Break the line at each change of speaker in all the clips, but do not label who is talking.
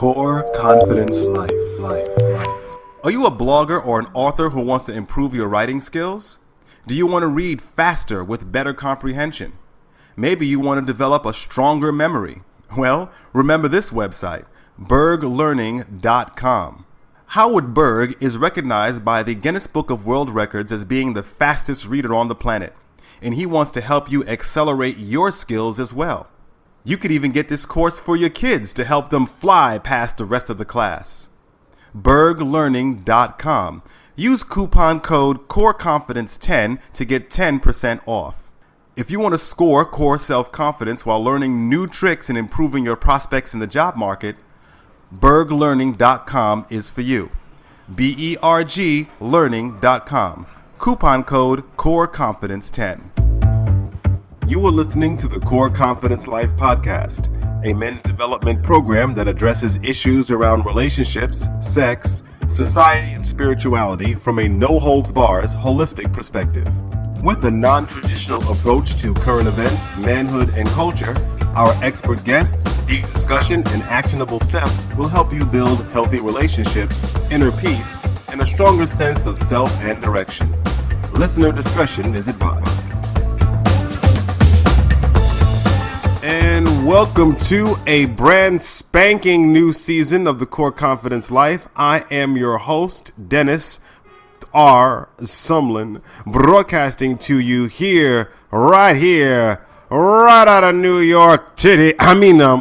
Core Confidence Life. Are you a blogger or an author who wants to improve your writing skills? Do you want to read faster with better comprehension? Maybe you want to develop a stronger memory. Well, remember this website, berglearning.com. Howard Berg is recognized by the Guinness Book of World Records as being the fastest reader on the planet, and he wants to help you accelerate your skills as well. You could even get this course for your kids to help them fly past the rest of the class. berglearning.com. Use coupon code CORECONFIDENCE10 to get 10% off. If you want to score core self-confidence while learning new tricks and improving your prospects in the job market, berglearning.com is for you. berglearning.com. Coupon code CORECONFIDENCE10. You are listening to the Core Confidence Life podcast, a men's development program that addresses issues around relationships, sex, society, and spirituality from a no-holds-bars holistic perspective. With a non-traditional approach to current events, manhood, and culture, our expert guests, deep discussion, and actionable steps will help you build healthy relationships, inner peace, and a stronger sense of self and direction. Listener discretion is advised. And welcome to a brand spanking new season of the Core Confidence Life. I am your host, Dennis R. Sumlin, broadcasting to you right out of New York City.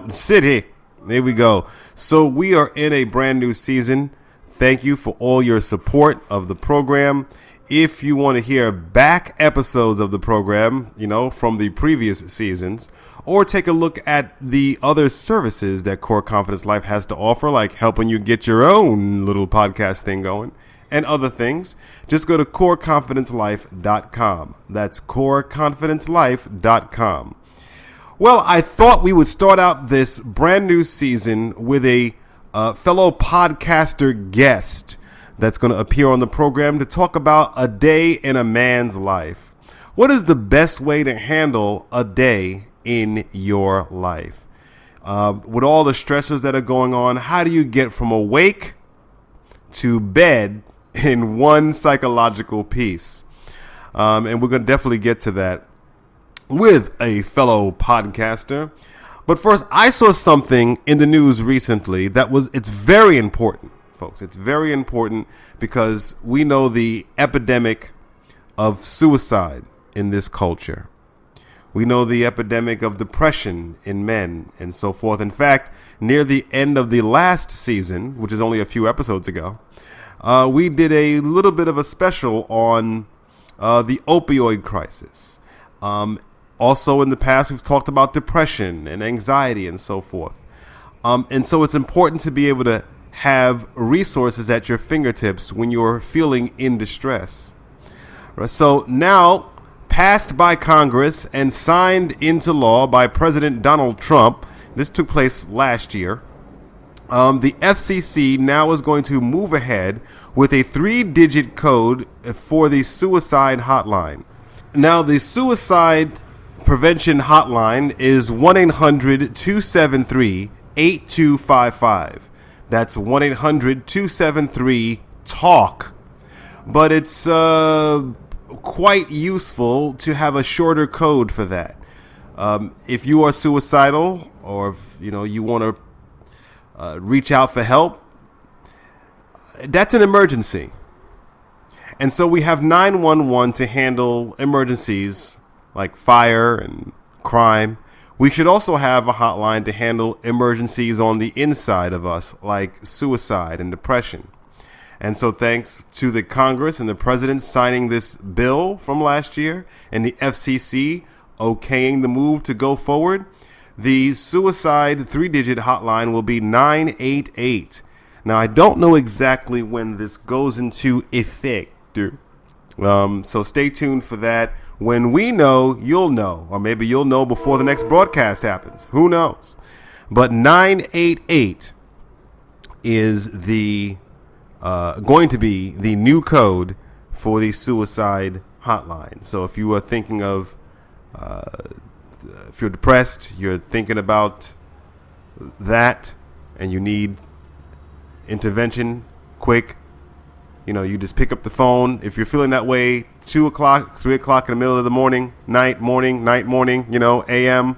City. There we go. So we are in a brand new season. Thank you for all your support of the program. If you want to hear back episodes of the program, from the previous seasons, or take a look at the other services that Core Confidence Life has to offer, like helping you get your own little podcast thing going and other things, just go to coreconfidencelife.com. That's coreconfidencelife.com. Well, I thought we would start out this brand new season with a fellow podcaster guest that's going to appear on the program to talk about a day in a man's life. What is the best way to handle a day in your life? With all the stressors that are going on, how do you get from awake to bed in one psychological piece? And we're going to definitely get to that with a fellow podcaster. But first, I saw something in the news recently it's very important. Folks, it's very important because we know the epidemic of suicide in this culture. We know the epidemic of depression in men and so forth. In fact, near the end of the last season, which is only a few episodes ago, we did a little bit of a special on the opioid crisis. Also in the past, we've talked about depression and anxiety and so forth. And so it's important to be able to have resources at your fingertips when you're feeling in distress. So now, passed by Congress and signed into law by President Donald Trump, this took place last year, the FCC now is going to move ahead with a 3-digit code for the suicide hotline. Now, the suicide prevention hotline is 1-800-273-8255. That's 1-800-273-TALK. But it's quite useful to have a shorter code for that. If you are suicidal, or if you want to reach out for help, that's an emergency. And so we have 911 to handle emergencies like fire and crime. We should also have a hotline to handle emergencies on the inside of us, like suicide and depression. And so thanks to the Congress and the President signing this bill from last year and the FCC okaying the move to go forward, the suicide 3-digit hotline will be 988. Now, I don't know exactly when this goes into effect, so stay tuned for that. When we know, you'll know. Or maybe you'll know before the next broadcast happens. Who knows? But 988 is going to be the new code for the suicide hotline. So if you are thinking of, if you're depressed, you're thinking about that, and you need intervention, quick. You just pick up the phone. If you're feeling that way, 2 o'clock, 3 o'clock in the middle of the morning, night, morning, AM,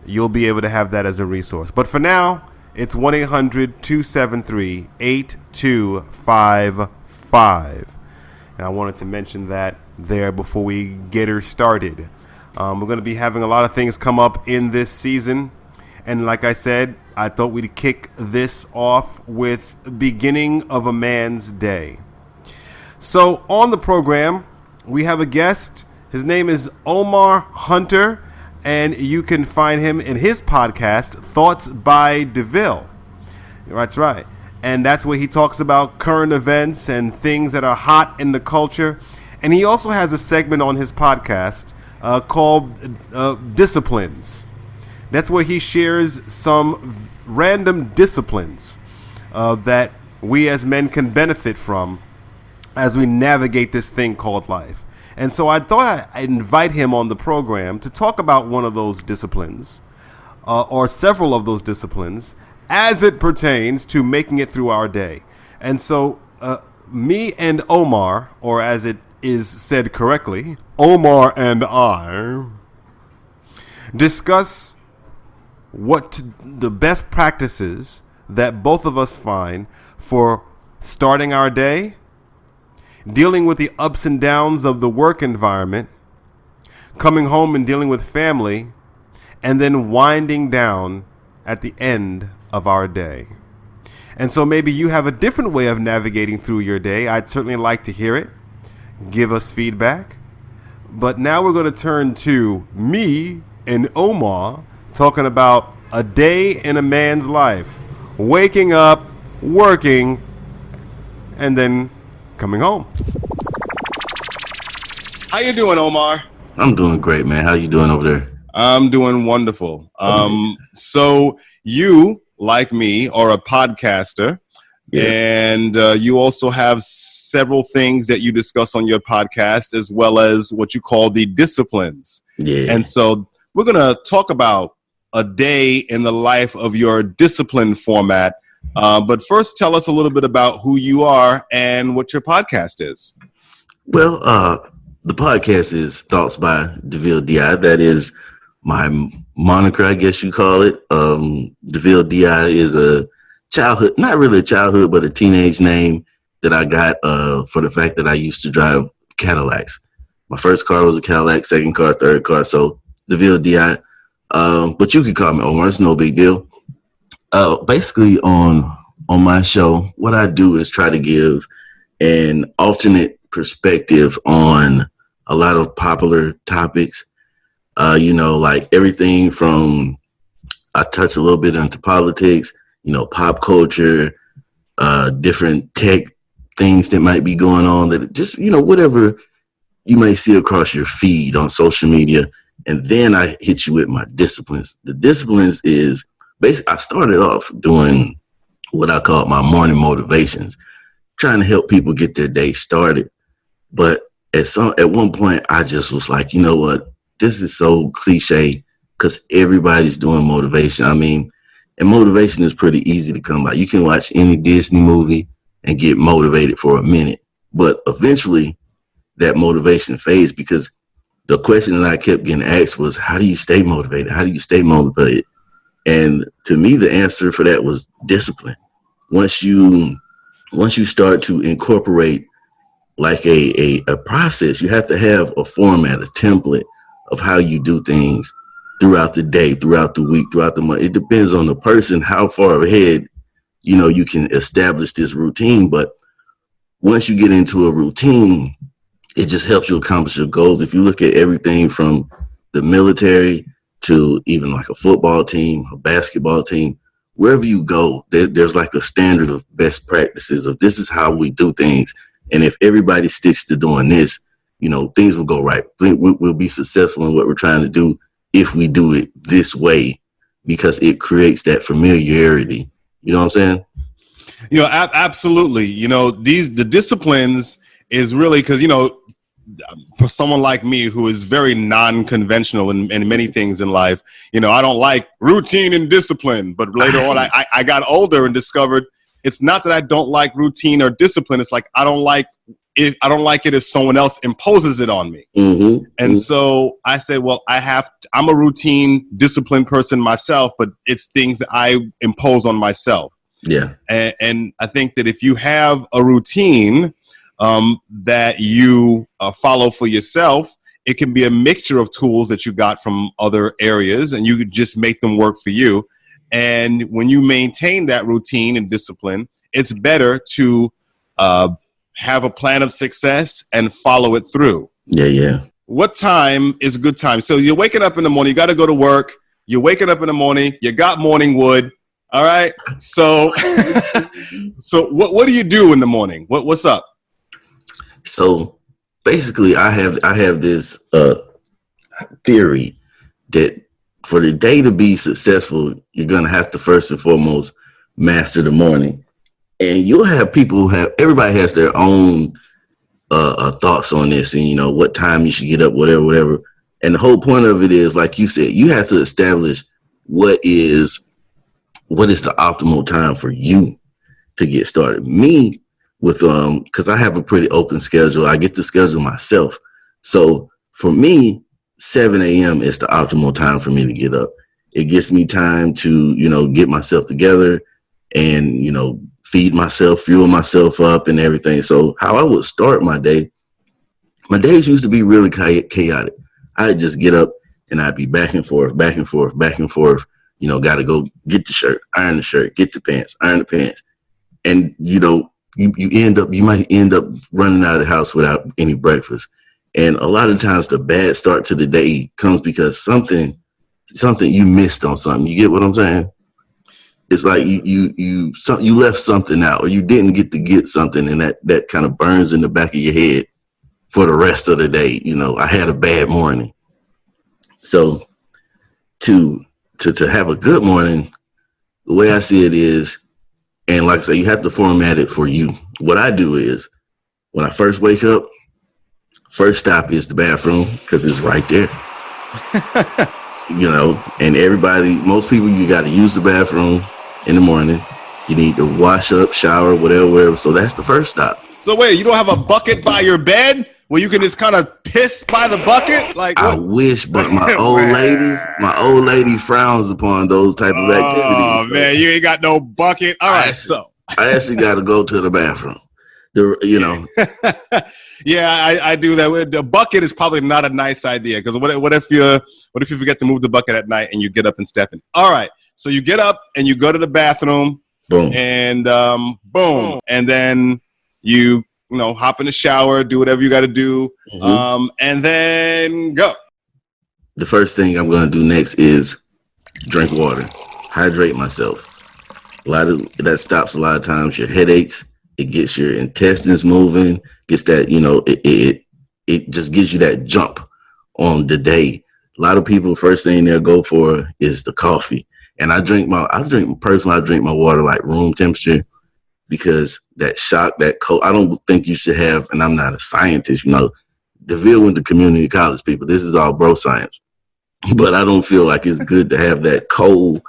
you'll be able to have that as a resource. But for now, it's 1-800-273-8255. And I wanted to mention that there before we get her started. We're going to be having a lot of things come up in this season. And like I said, I thought we'd kick this off with beginning of a man's day. So on the program, we have a guest. His name is Omar Hunter, and you can find him in his podcast, Thoughts by DeVille. That's right. And that's where he talks about current events and things that are hot in the culture. And he also has a segment on his podcast called Disciplines. That's where he shares some random disciplines that we as men can benefit from as we navigate this thing called life. And so I thought I'd invite him on the program to talk about one of those disciplines or several of those disciplines as it pertains to making it through our day. And so me and Omar, or as it is said correctly, Omar and I, discuss what the best practices that both of us find for starting our day, dealing with the ups and downs of the work environment, coming home and dealing with family, and then winding down at the end of our day. And so maybe you have a different way of navigating through your day. I'd certainly like to hear it. Give us feedback. But now we're going to turn to me and Omar talking about a day in a man's life. Waking up, working, and then coming home. How you doing, Omar?
I'm doing great, man. How you doing over there?
I'm doing wonderful. So you, like me, are a podcaster. Yeah. And you also have several things that you discuss on your podcast, as well as what you call the disciplines.
Yeah.
And so we're going to talk about a day in the life of your discipline format. But first, tell us a little bit about who you are and what your podcast is.
Well, the podcast is Thoughts by DeVille D.I. That is my moniker, I guess you call it. DeVille D.I. is a childhood, not really a childhood, but a teenage name that I got for the fact that I used to drive Cadillacs. My first car was a Cadillac, second car, third car. So DeVille D.I. But you can call me Omar. It's no big deal. Basically, on my show, what I do is try to give an alternate perspective on a lot of popular topics. Like everything from, I touch a little bit into politics, pop culture, different tech things that might be going on, that just, whatever you may see across your feed on social media. And then I hit you with my disciplines. The disciplines is basically, I started off doing what I call my morning motivations, trying to help people get their day started. But at one point, I just was like, you know what? This is so cliche because everybody's doing motivation. I mean, and motivation is pretty easy to come by. You can watch any Disney movie and get motivated for a minute. But eventually, that motivation fades because the question that I kept getting asked was, how do you stay motivated? How do you stay motivated? And to me, the answer for that was discipline. Once you start to incorporate like a process, you have to have a format, a template of how you do things throughout the day, throughout the week, throughout the month. It depends on the person, how far ahead, you can establish this routine. But once you get into a routine, it just helps you accomplish your goals. If you look at everything from the military to even like a football team, a basketball team, wherever you go, there's like a standard of best practices of this is how we do things. And if everybody sticks to doing this, things will go right. We'll be successful in what we're trying to do if we do it this way, because it creates that familiarity. You know what I'm saying?
Absolutely. The disciplines is really because, for someone like me who is very non-conventional in many things in life, I don't like routine and discipline. But later on, I got older and discovered it's not that I don't like routine or discipline. It's like I don't like it if someone else imposes it on me. And so I said, well, I'm a routine, disciplined person myself, but it's things that I impose on myself.
Yeah.
And I think that if you have a routine that you follow for yourself, it can be a mixture of tools that you got from other areas, and you could just make them work for you. And when you maintain that routine and discipline, it's better to have a plan of success and follow it through.
Yeah.
What time is a good time? So you're waking up in the morning, you got to go to work. You're waking up in the morning, you got morning wood. All right. So, what do you do in the morning? What's up?
So basically, I have this theory that for the day to be successful, you're gonna have to first and foremost master the morning, and you'll have people everybody has their own thoughts on this, and what time you should get up, whatever. And the whole point of it is, like you said, you have to establish what is the optimal time for you to get started. Me, with because I have a pretty open schedule, I get to schedule myself. So for me, 7 a.m. is the optimal time for me to get up. It gives me time to, get myself together and, feed myself, fuel myself up and everything. So how I would start my days used to be really chaotic. I'd just get up and I'd be back and forth. Got to go get the shirt, iron the shirt, get the pants, iron the pants. And, you might end up running out of the house without any breakfast. And a lot of times the bad start to the day comes because something you missed on something. You get what I'm saying? It's like you left something out, or you didn't get something, and that kind of burns in the back of your head for the rest of the day. I had a bad morning. So to have a good morning, the way I see it is, and like I say, you have to format it for you. What I do is, when I first wake up, first stop is the bathroom because it's right there. And most people, you got to use the bathroom in the morning. You need to wash up, shower, whatever. So that's the first stop.
So wait, you don't have a bucket by your bed where you can just kind of piss by the bucket? Like,
I wish, but my old lady frowns upon those type of activities.
Oh man, you ain't got no bucket. All right,
I actually got to go to the bathroom.
Yeah, I do that. The bucket is probably not a nice idea, because what if you forget to move the bucket at night and you get up and step in? All right, so you get up and you go to the bathroom.
Boom.
And boom, and then you hop in the shower, do whatever you got to do, and then go.
The first thing I'm going to do next is drink water, hydrate myself. That stops a lot of times your headaches. It gets your intestines moving. Gets that it just gives you that jump on the day. A lot of people, first thing they'll go for is the coffee. And I drink my water like room temperature, because that shock, that cold, I don't think you should have, and I'm not a scientist, DeVille went to community college, people. This is all bro science. But I don't feel like it's good to have that cold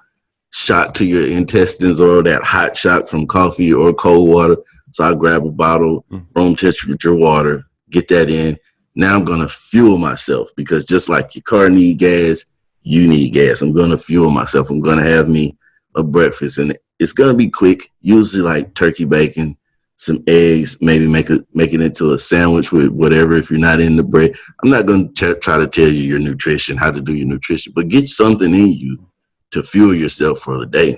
shock to your intestines, or that hot shock from coffee or cold water. So I grab a bottle, room temperature water, get that in. Now I'm going to fuel myself, because just like your car need gas, you need gas. I'm going to fuel myself. I'm going to have me a breakfast, and it's going to be quick, usually like turkey bacon, some eggs, maybe make it into a sandwich with whatever if you're not in the bread. I'm not going to try to tell you your nutrition, how to do your nutrition, but get something in you to fuel yourself for the day.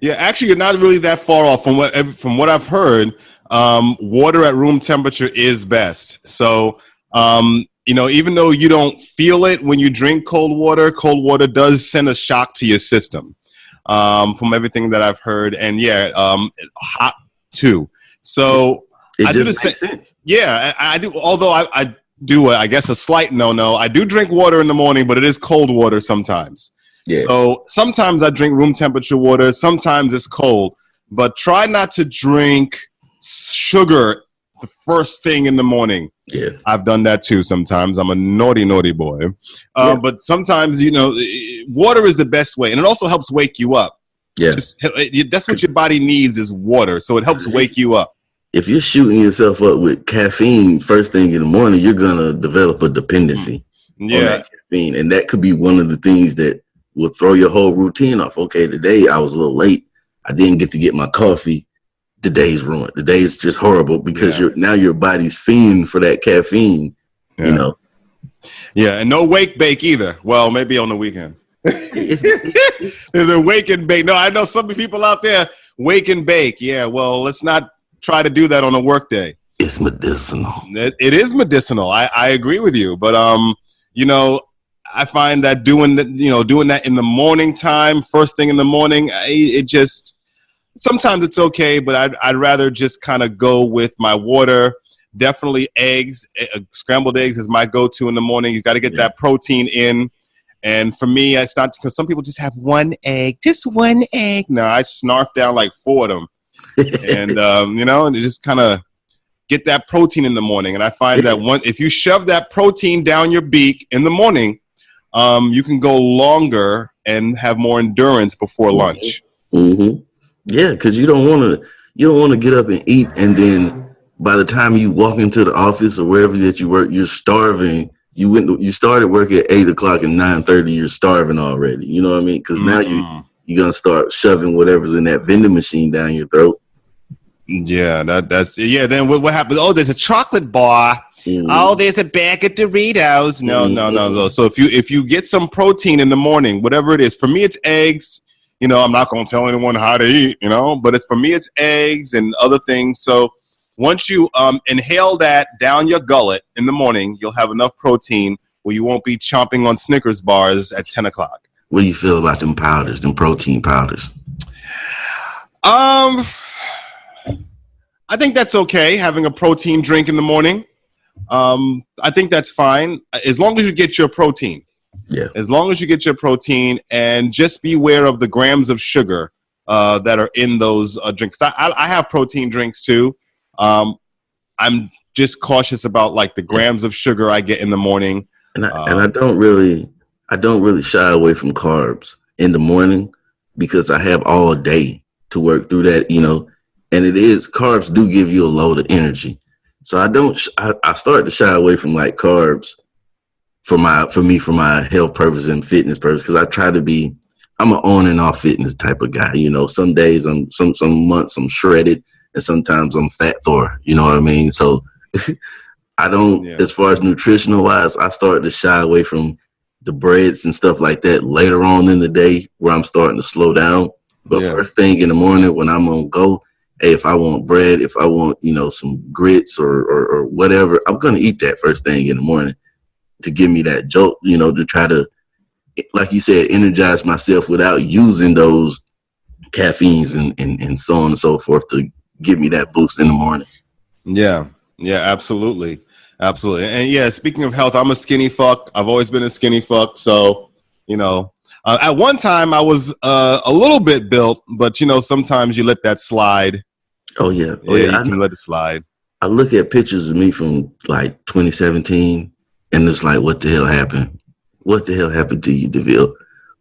Yeah, actually, you're not really that far off from what I've heard. Water at room temperature is best. So, even though you don't feel it when you drink cold water does send a shock to your system. From everything that I've heard, and hot too. So
it just makes sense.
Yeah, I do. Although I do, I guess, a slight no. I do drink water in the morning, but it is cold water sometimes. Yeah. So sometimes I drink room temperature water. Sometimes it's cold, but try not to drink sugar the first thing in the morning.
Yeah.
I've done that too sometimes. I'm a naughty boy. But sometimes, water is the best way. And it also helps wake you up.
Yeah.
That's what your body needs is water. So it helps wake you up.
If you're shooting yourself up with caffeine first thing in the morning, you're going to develop a dependency on that caffeine. And that could be one of the things that will throw your whole routine off. Okay, today I was a little late. I didn't get my coffee. The day's ruined. The day is just horrible because now your body's fiending for that caffeine, Yeah,
and no wake bake either. Well, maybe on the weekends. There's a wake and bake. No, I know some people out there wake and bake. Yeah, well, let's not try to do that on a work day.
It's medicinal.
It is medicinal. I agree with you. But, I find that doing that in the morning time, first thing in the morning, it just, sometimes it's okay, but I'd rather just kind of go with my water. Definitely eggs. Scrambled eggs is my go-to in the morning. You got to get that protein in. And for me, it's not because some people just have just one egg. No, I snarf down like 4 of them. And, and just kind of get that protein in the morning. And I find that if you shove that protein down your beak in the morning, you can go longer and have more endurance before lunch.
Mm-hmm. Yeah, because you don't want to get up and eat, and then by the time you walk into the office or wherever that you work, you're starving. You started work at 8:00 and 9:30. You're starving already. You know what I mean? Because now you're gonna start shoving whatever's in that vending machine down your throat.
Yeah, Then what happens? Oh, there's a chocolate bar. Mm-hmm. Oh, there's a bag of Doritos. No. So if you get some protein in the morning, whatever it is, for me it's eggs. I'm not going to tell anyone how to eat, but for me it's eggs and other things. So once you inhale that down your gullet in the morning, you'll have enough protein where you won't be chomping on Snickers bars at 10 o'clock.
What do you feel about them powders, them protein powders?
I think that's okay, having a protein drink in the morning. I think that's fine as long as you get your protein. Yeah. As long as you get your protein, and just beware of the grams of sugar that are in those drinks. I have protein drinks too. I'm just cautious about like the grams of sugar I get in the morning.
And I don't really shy away from carbs in the morning because I have all day to work through that, and carbs do give you a load of energy. So I start to shy away from like carbs for my health purpose and fitness purpose. Cause I try to I'm an on and off fitness type of guy. Some days some months I'm shredded and sometimes I'm fat Thor, you know what I mean? So I don't, as far as nutritional wise, I started to shy away from the breads and stuff like that later on in the day where I'm starting to slow down. But first thing in the morning when I'm on go, hey, if I want bread, if I want, some grits or whatever, I'm going to eat that first thing in the morning to give me that jolt, to try to, like you said, energize myself without using those caffeines and so on and so forth to give me that boost in the morning.
Yeah, absolutely. Absolutely. And speaking of health, I'm a skinny fuck. I've always been a skinny fuck. So, at one time I was a little bit built, but, sometimes you let that slide.
Oh, yeah.
You can let it slide.
I look at pictures of me from like 2017 and it's like, what the hell happened? What the hell happened to you, DeVille?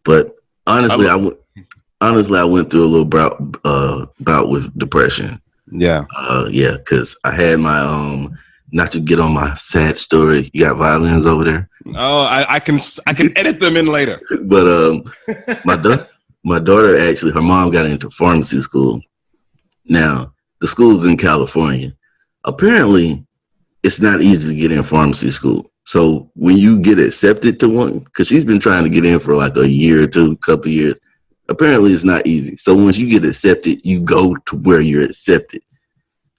But honestly, I went through a little bout with depression. Yeah. Because I had my not to get on my sad story. You got violins over there?
Oh, I can edit them in later.
But my daughter actually, her mom got into pharmacy school. Now, the school's in California. Apparently, it's not easy to get in pharmacy school. So when you get accepted to one, because she's been trying to get in for like a year or two, couple years, apparently it's not easy. So once you get accepted, you go to where you're accepted.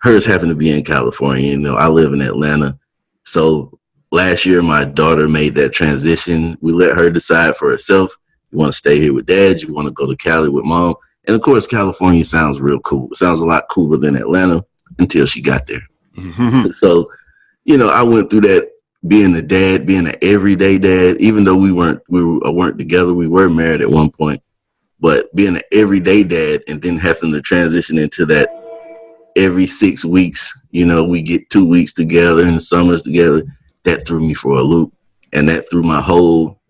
Hers happened to be in California. I live in Atlanta. So last year, my daughter made that transition. We let her decide for herself. You want to stay here with dad? You want to go to Cali with mom? And of course, California sounds real cool. It sounds a lot cooler than Atlanta until she got there. Mm-hmm. So, I went through that, being a dad, being an everyday dad, even though we weren't together. We were married at one point, but being an everyday dad and then having to transition into that every 6 weeks, We get 2 weeks together and summers together. That threw me for a loop. And that threw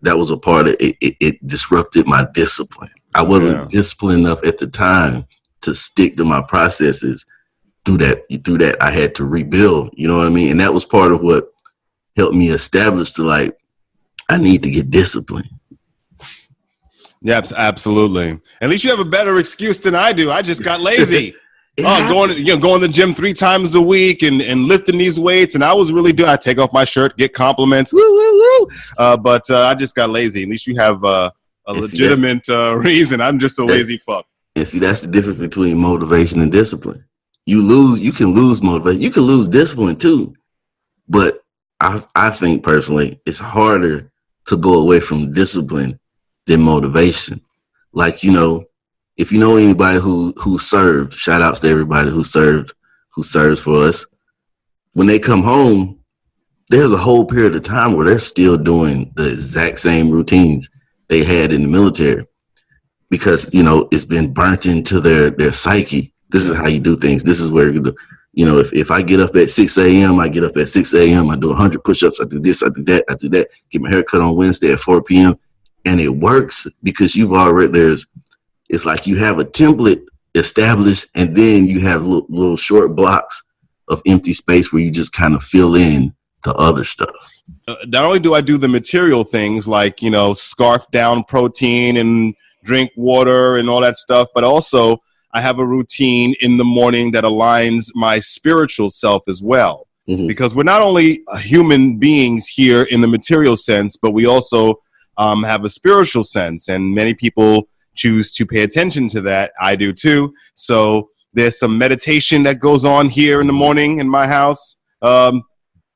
that was a part of it. It disrupted my discipline. I wasn't disciplined enough at the time to stick to my processes. Through that, I had to rebuild, you know what I mean? And that was part of what helped me establish I need to get disciplined.
Yeah, absolutely. At least you have a better excuse than I do. I just got lazy. Going to the gym 3 times a week and lifting these weights. And I was really doing, I take off my shirt, get compliments. Woo, woo, woo. But I just got lazy. At least you have a legitimate reason. I'm just a lazy fuck.
And see, that's the difference between motivation and discipline. You can lose motivation. You can lose discipline too. But I think personally, it's harder to go away from discipline than motivation. Like, if you know anybody who served, shout outs to everybody who serves for us. When they come home, there's a whole period of time where they're still doing the exact same routines they had in the military because, it's been burnt into their psyche. This is how you do things. This is where, if I get up at 6 a.m., I get up at 6 a.m. I do 100 push-ups. I do this, I do that, I do that. Get my hair cut on Wednesday at 4 p.m. And it works because it's like you have a template established and then you have little short blocks of empty space where you just kind of fill in the other stuff.
Not only do I do the material things like, scarf down protein and drink water and all that stuff, but also I have a routine in the morning that aligns my spiritual self as well. Mm-hmm. Because we're not only human beings here in the material sense, but we also have a spiritual sense. And many people choose to pay attention to that. I do too. So there's some meditation that goes on here in the morning in my house.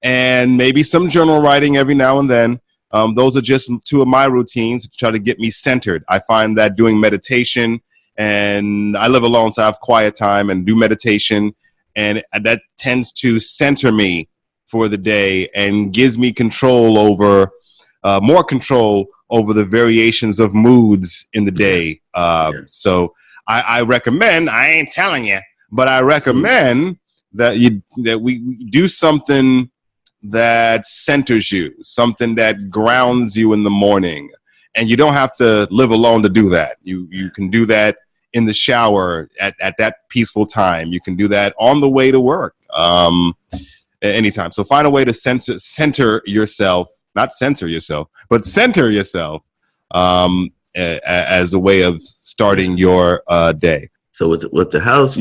And maybe some journal writing every now and then. Those are just 2 of my routines to try to get me centered. I find that doing meditation, and I live alone, so I have quiet time and do meditation, and that tends to center me for the day and gives me more control over the variations of moods in the day. So I recommend, I ain't telling you, but I recommend that we do something that centers you, something that grounds you in the morning. And you don't have to live alone to do that. You can do that in the shower at that peaceful time. You can do that on the way to work, anytime. So find a way to center yourself, not censor yourself, but center yourself as a way of starting your day.
So with the house,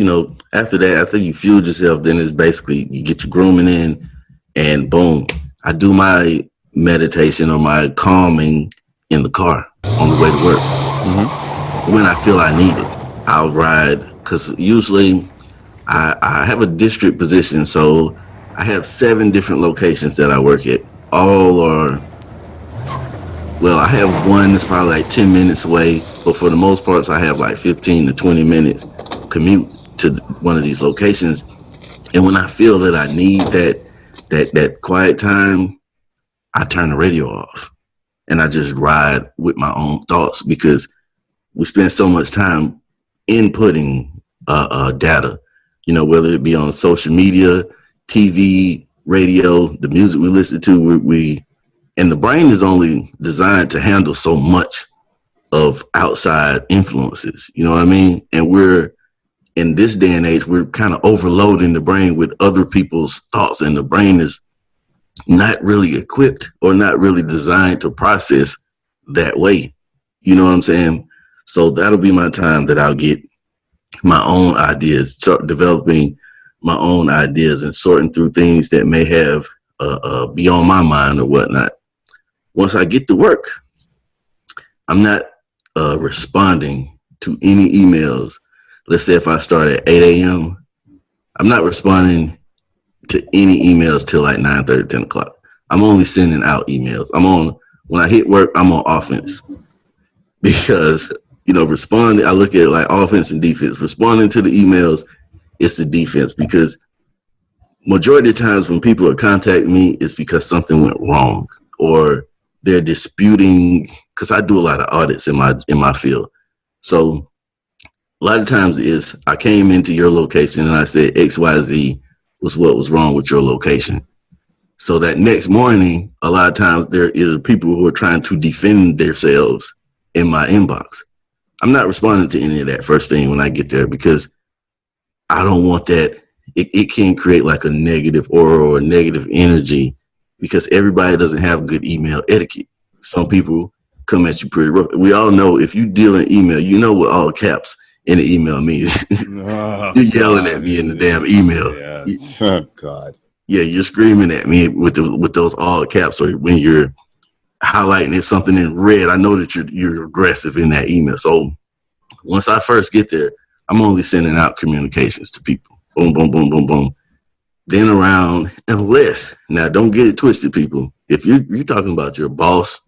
after that, after you fueled yourself, then it's basically you get your grooming in and boom, I do my meditation or my calming in the car on the way to work. Mm-hmm. When I feel I need it, I'll ride because usually I have a district position. So I have 7 different locations that I work at. All are, I have one that's probably like 10 minutes away, but for the most part, I have like 15 to 20 minutes commute to one of these locations. And when I feel that I need that quiet time, I turn the radio off and I just ride with my own thoughts because we spend so much time inputting data, whether it be on social media, TV, radio, the music we listen to, and the brain is only designed to handle so much of outside influences, you know what I mean? And we're in this day and age, we're kind of overloading the brain with other people's thoughts, and the brain is not really equipped or not really designed to process that way. You know what I'm saying? So that'll be my time that I'll get my own ideas, start developing my own ideas and sorting through things that may have be on my mind or whatnot. Once I get to work, I'm not responding to any emails. Let's say if I start at 8 a.m., I'm not responding to any emails till like 9:30, 10 o'clock. I'm only sending out emails. When I hit work, I'm on offense because, responding, I look at it like offense and defense. Responding to the emails, it's the defense because majority of times when people are contacting me, it's because something went wrong or they're disputing, because I do a lot of audits in my field. So a lot of times is I came into your location and I said XYZ was what was wrong with your location. So that next morning, a lot of times there is people who are trying to defend themselves in my inbox. I'm not responding to any of that first thing when I get there because I don't want that. It can create like a negative aura or a negative energy because everybody doesn't have good email etiquette. Some people come at you pretty rough. We all know if you deal in email, you know what all caps in the email means.
Oh,
You're yelling at me in the damn email.
Yeah. Oh, God.
Yeah, you're screaming at me with those all caps, or when you're highlighting it something in red. I know that you're aggressive in that email. So once I first get there, I'm only sending out communications to people. Boom, boom, boom, boom, boom. Then around, unless now, don't get it twisted, people. If you're talking about your boss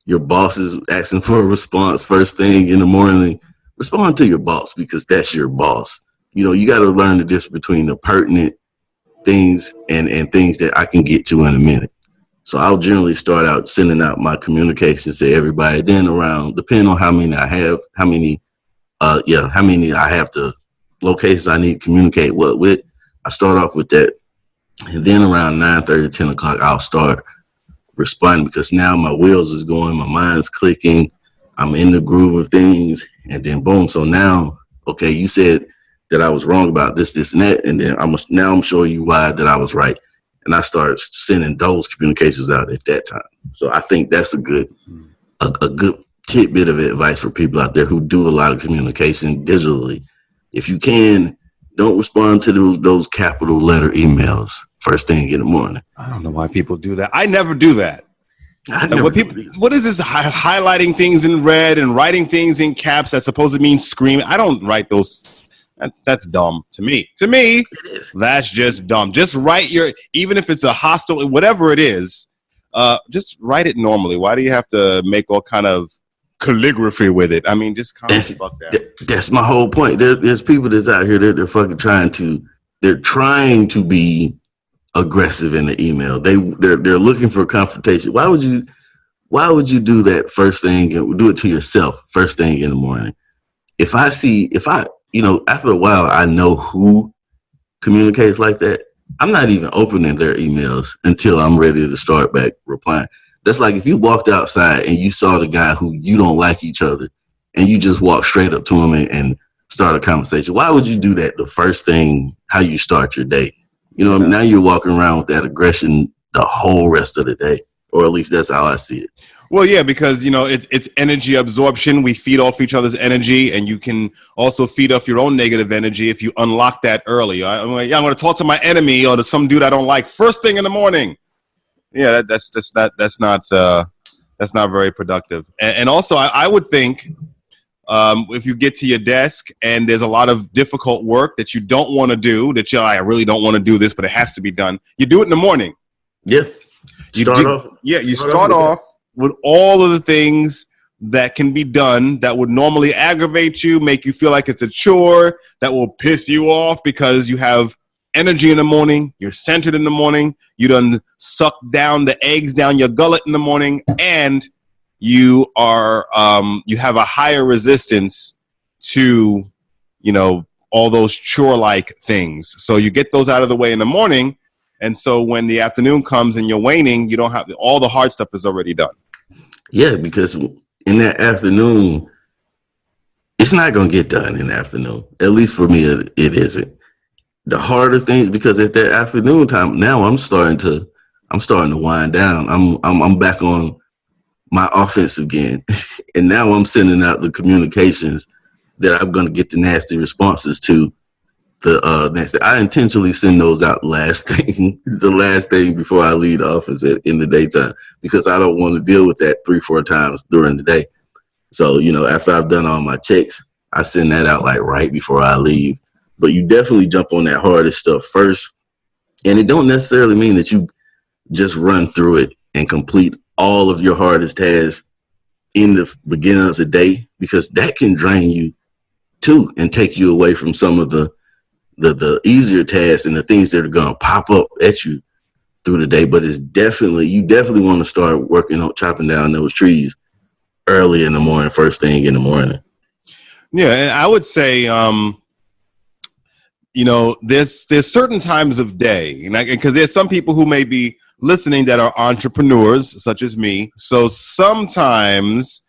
is asking for a response first thing in the morning, respond to your boss because that's your boss. You know, you got to learn the difference between the pertinent things and things that I can get to in a minute. So I'll generally start out sending out my communications to everybody. Then around, depending on how many I have, how many I have to locations I need to communicate what with. I start off with that. And then around 9:30, 10 o'clock, I'll start responding because now my wheels is going, my mind's clicking, I'm in the groove of things, and then boom. So now, okay, you said that I was wrong about this, and that, and then I'm showing you why that I was right. And I start sending those communications out at that time. So I think that's a good tidbit of advice for people out there who do a lot of communication digitally. If you can, don't respond to those capital letter emails first thing in the morning.
I don't know why people do that. I never do that. What is this highlighting things in red and writing things in caps that supposed to mean screaming? I don't write those. That's dumb to me. To me, that's just dumb. Just write even if it's a hostile, whatever it is, just write it normally. Why do you have to make all kind of calligraphy with it? I mean, just calm the fuck down.
That's my whole point. There's people that's out here that they're fucking trying to be aggressive in the email. They're looking for confrontation. Why would you do that first thing and do it to yourself first thing in the morning? If I after a while I know who communicates like that, I'm not even opening their emails until I'm ready to start back replying. That's like if you walked outside and you saw the guy who you don't like each other and you just walk straight up to him and start a conversation. Why would you do that the first thing, how you start your day? You know, now you're walking around with that aggression the whole rest of the day, or at least that's how I see it.
Well, yeah, because, it's energy absorption. We feed off each other's energy, and you can also feed off your own negative energy if you unlock that early. I'm going to talk to my enemy or to some dude I don't like first thing in the morning. Yeah, that's not very productive. And also, I would think if you get to your desk and there's a lot of difficult work that you don't want to do, I really don't want to do this, but it has to be done. You do it in the morning.
Yeah. You
start off with all of the things that can be done that would normally aggravate you, make you feel like it's a chore, that will piss you off because you have energy in the morning, you're centered in the morning, you done suck down the eggs down your gullet in the morning, and you are you have a higher resistance to all those chore-like things. So you get those out of the way in the morning, and so when the afternoon comes and you're waning, you don't have all the hard stuff is already done.
Yeah, because in that afternoon, it's not going to get done in the afternoon. At least for me, it isn't. The harder things, because at that afternoon time, now I'm starting to wind down. I'm back on my offense again, and now I'm sending out the communications that I'm going to get the nasty responses to. I intentionally send those out the last thing before I leave the office in the daytime, because I don't want to deal with that 3-4 times during the day. So, after I've done all my checks, I send that out like right before I leave. But you definitely jump on that hardest stuff first. And it don't necessarily mean that you just run through it and complete all of your hardest tasks in the beginning of the day, because that can drain you too and take you away from some of the easier tasks and the things that are going to pop up at you through the day. But you definitely want to start working on chopping down those trees early in the morning, first thing in the morning.
Yeah. And I would say, there's certain times of day, and because there's some people who may be listening that are entrepreneurs, such as me. So sometimes,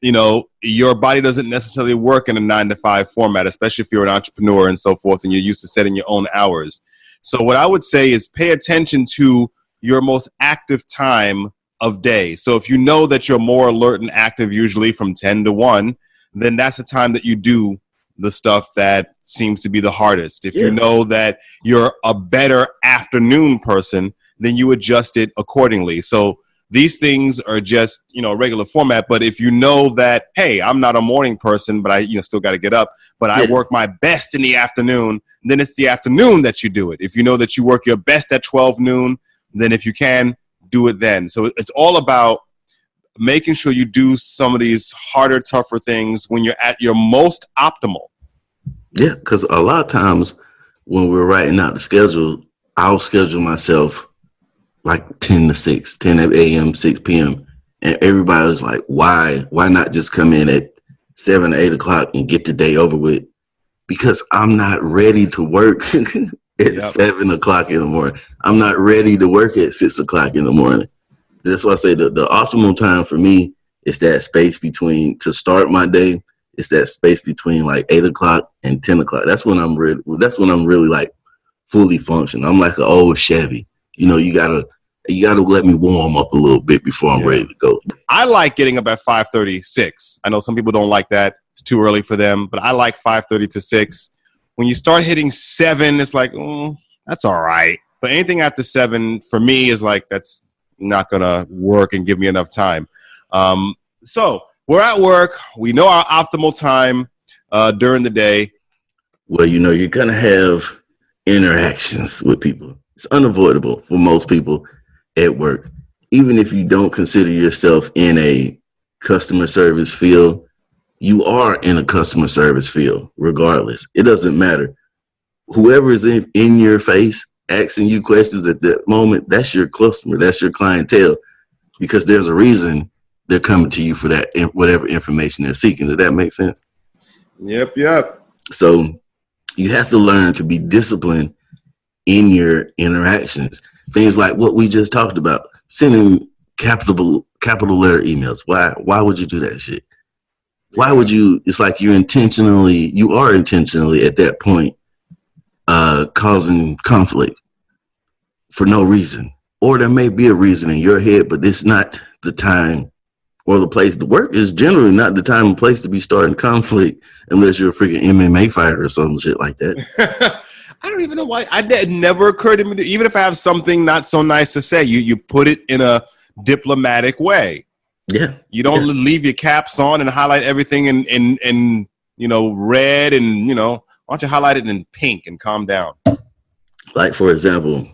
your body doesn't necessarily work in a 9 to 5 format, especially if you're an entrepreneur and so forth, and you're used to setting your own hours. So what I would say is pay attention to your most active time of day. So if you know that you're more alert and active, usually from 10 to 1, then that's the time that you do the stuff that seems to be the hardest. If you know that you're a better afternoon person, then you adjust it accordingly. So these things are just, regular format. But if you know that, hey, I'm not a morning person, but I still got to get up, but I work my best in the afternoon, then it's the afternoon that you do it. If you know that you work your best at 12 noon, then if you can, do it then. So it's all about making sure you do some of these harder, tougher things when you're at your most optimal.
Yeah, because a lot of times when we're writing out the schedule, I'll schedule myself like 10 to 6, 10 a.m., 6 p.m. And everybody's like, why not just come in at 7 or 8 o'clock and get the day over with? Because I'm not ready to work at 7 o'clock in the morning. I'm not ready to work at 6 o'clock in the morning. That's why I say the optimal time for me is that space between, to start my day, it's that space between like 8 o'clock and 10 o'clock. That's when I'm really like fully functioning. I'm like an old Chevy. You gotta let me warm up a little bit before I'm ready to go.
I like getting up at 5:36. I know some people don't like that. It's too early for them, but I like 5:30 to 6. When you start hitting 7, it's like, that's all right. But anything after 7 for me is like, that's not going to work and give me enough time. So we're at work. We know our optimal time during the day.
Well, you're going to have interactions with people. It's unavoidable for most people at work. Even if you don't consider yourself in a customer service field, you are in a customer service field, regardless. It doesn't matter. Whoever is in your face asking you questions at that moment, that's your customer, that's your clientele, because there's a reason they're coming to you for that, whatever information they're seeking. Does that make sense?
Yep.
So you have to learn to be disciplined in your interactions. Things like what we just talked about, sending capital letter emails. Why would you do that shit? Why would you? It's like you are intentionally at that point causing conflict for no reason. Or there may be a reason in your head, but it's not the time or the place. The work is generally not the time and place to be starting conflict unless you're a freaking MMA fighter or some shit like that.
I don't even know why. It never occurred to me, even if I have something not so nice to say, you put it in a diplomatic way.
Yeah.
You don't leave your caps on and highlight everything in red and, why don't you highlight it in pink and calm down?
Like, for example,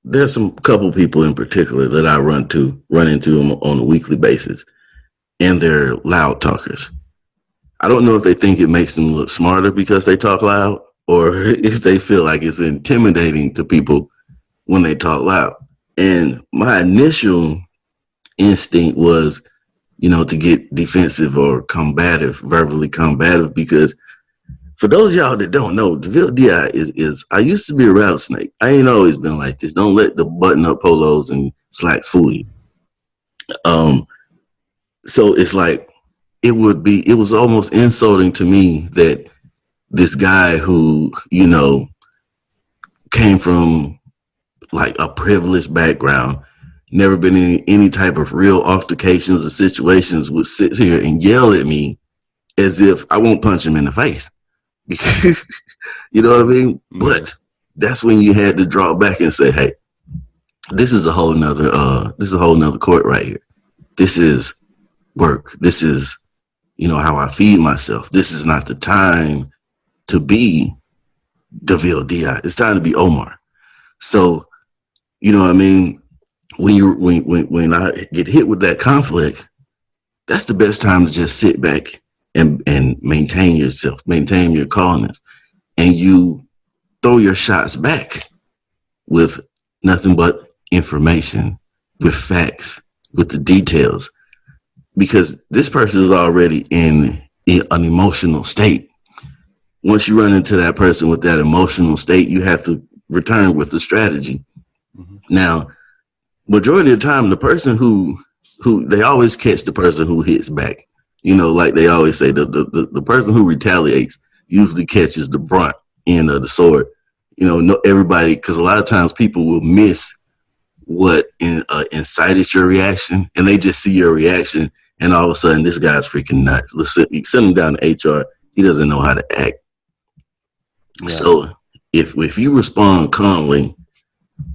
there's some couple people in particular that I run into them on a weekly basis, and they're loud talkers. I don't know if they think it makes them look smarter because they talk loud, or if they feel like it's intimidating to people when they talk loud. And my initial instinct was, to get defensive or verbally combative, because for those of y'all that don't know, DeVille DI is I used to be a rattlesnake. I ain't always been like this. Don't let the button-up polos and slacks fool you. So it's like, it was almost insulting to me that this guy who, came from like a privileged background, never been in any type of real altercations or situations, would sit here and yell at me as if I won't punch him in the face. You know what I mean? Mm-hmm. But that's when you had to draw back and say, hey, this is a whole nother court right here. This is work. This is, how I feed myself. This is not the time to be DeVille DI. It's time to be Omar. So, you know what I mean? When I get hit with that conflict, that's the best time to just sit back and maintain yourself, maintain your calmness, and you throw your shots back with nothing but information, with facts, with the details, because this person is already in an emotional state. once you run into that person with that emotional state, you have to return with the strategy. Mm-hmm. Now, majority of the time, the person who they always catch the person who hits back. You know, like they always say, the person who retaliates usually catches the brunt end of the sword. You know, no, everybody, because a lot of times people will miss what incited your reaction, and they just see your reaction, and all of a sudden, this guy's freaking nuts. Let's send him down to HR. He doesn't know how to act. Yeah. So if you respond calmly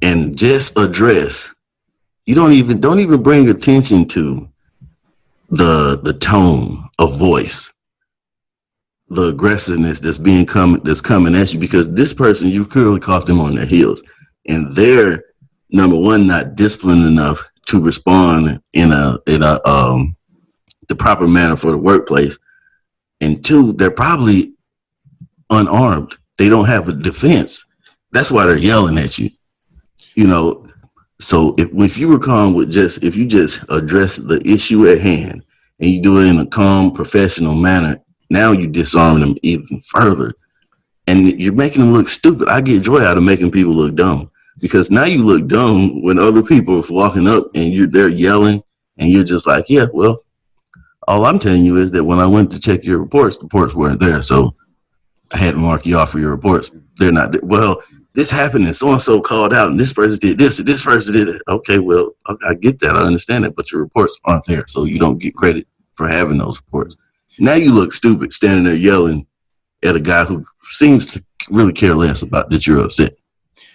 and just address, you don't even bring attention to the tone of voice, the aggressiveness that's coming at you, because this person, you clearly caught them on their heels, and they're number one, not disciplined enough to respond in the proper manner for the workplace, and two, they're probably unarmed. They don't have a defense. That's why they're yelling at you. You know, so if you were calm if you just address the issue at hand and you do it in a calm, professional manner, now you disarm them even further, and you're making them look stupid. I get joy out of making people look dumb, because now you look dumb when other people are walking up and they're yelling, and you're just like, yeah, well, all I'm telling you is that when I went to check your reports, the reports weren't there, so I had to mark you off for your reports. They're not there. Well, this happened and so-and-so called out and this person did this and this person did it. Okay, well, I get that. I understand that, but your reports aren't there, so you don't get credit for having those reports. Now you look stupid standing there yelling at a guy who seems to really care less about that you're upset.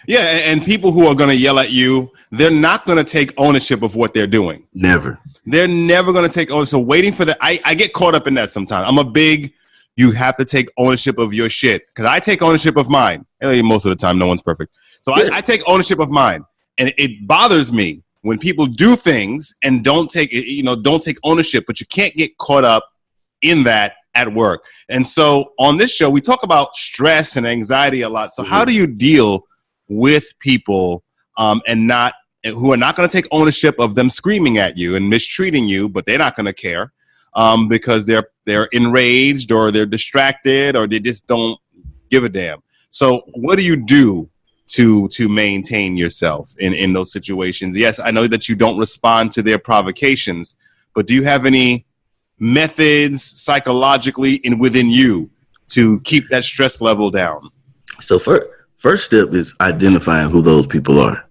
Yeah, and people who are going to yell at you, they're not going to take ownership of what they're doing.
Never.
They're never going to take ownership. So waiting for I get caught up in that sometimes. I'm a big, you have to take ownership of your shit, because I take ownership of mine. Most of the time, no one's perfect. So yeah. I take ownership of mine, and it bothers me when people do things and don't take ownership, but you can't get caught up in that at work. And so on this show, we talk about stress and anxiety a lot. So how do you deal with people who are not going to take ownership of them screaming at you and mistreating you, but they're not going to care because they're enraged or they're distracted or they just don't give a damn. So what do you do to maintain yourself in those situations? Yes, I know that you don't respond to their provocations, but do you have any methods psychologically within you to keep that stress level down?
So first step is identifying who those people are.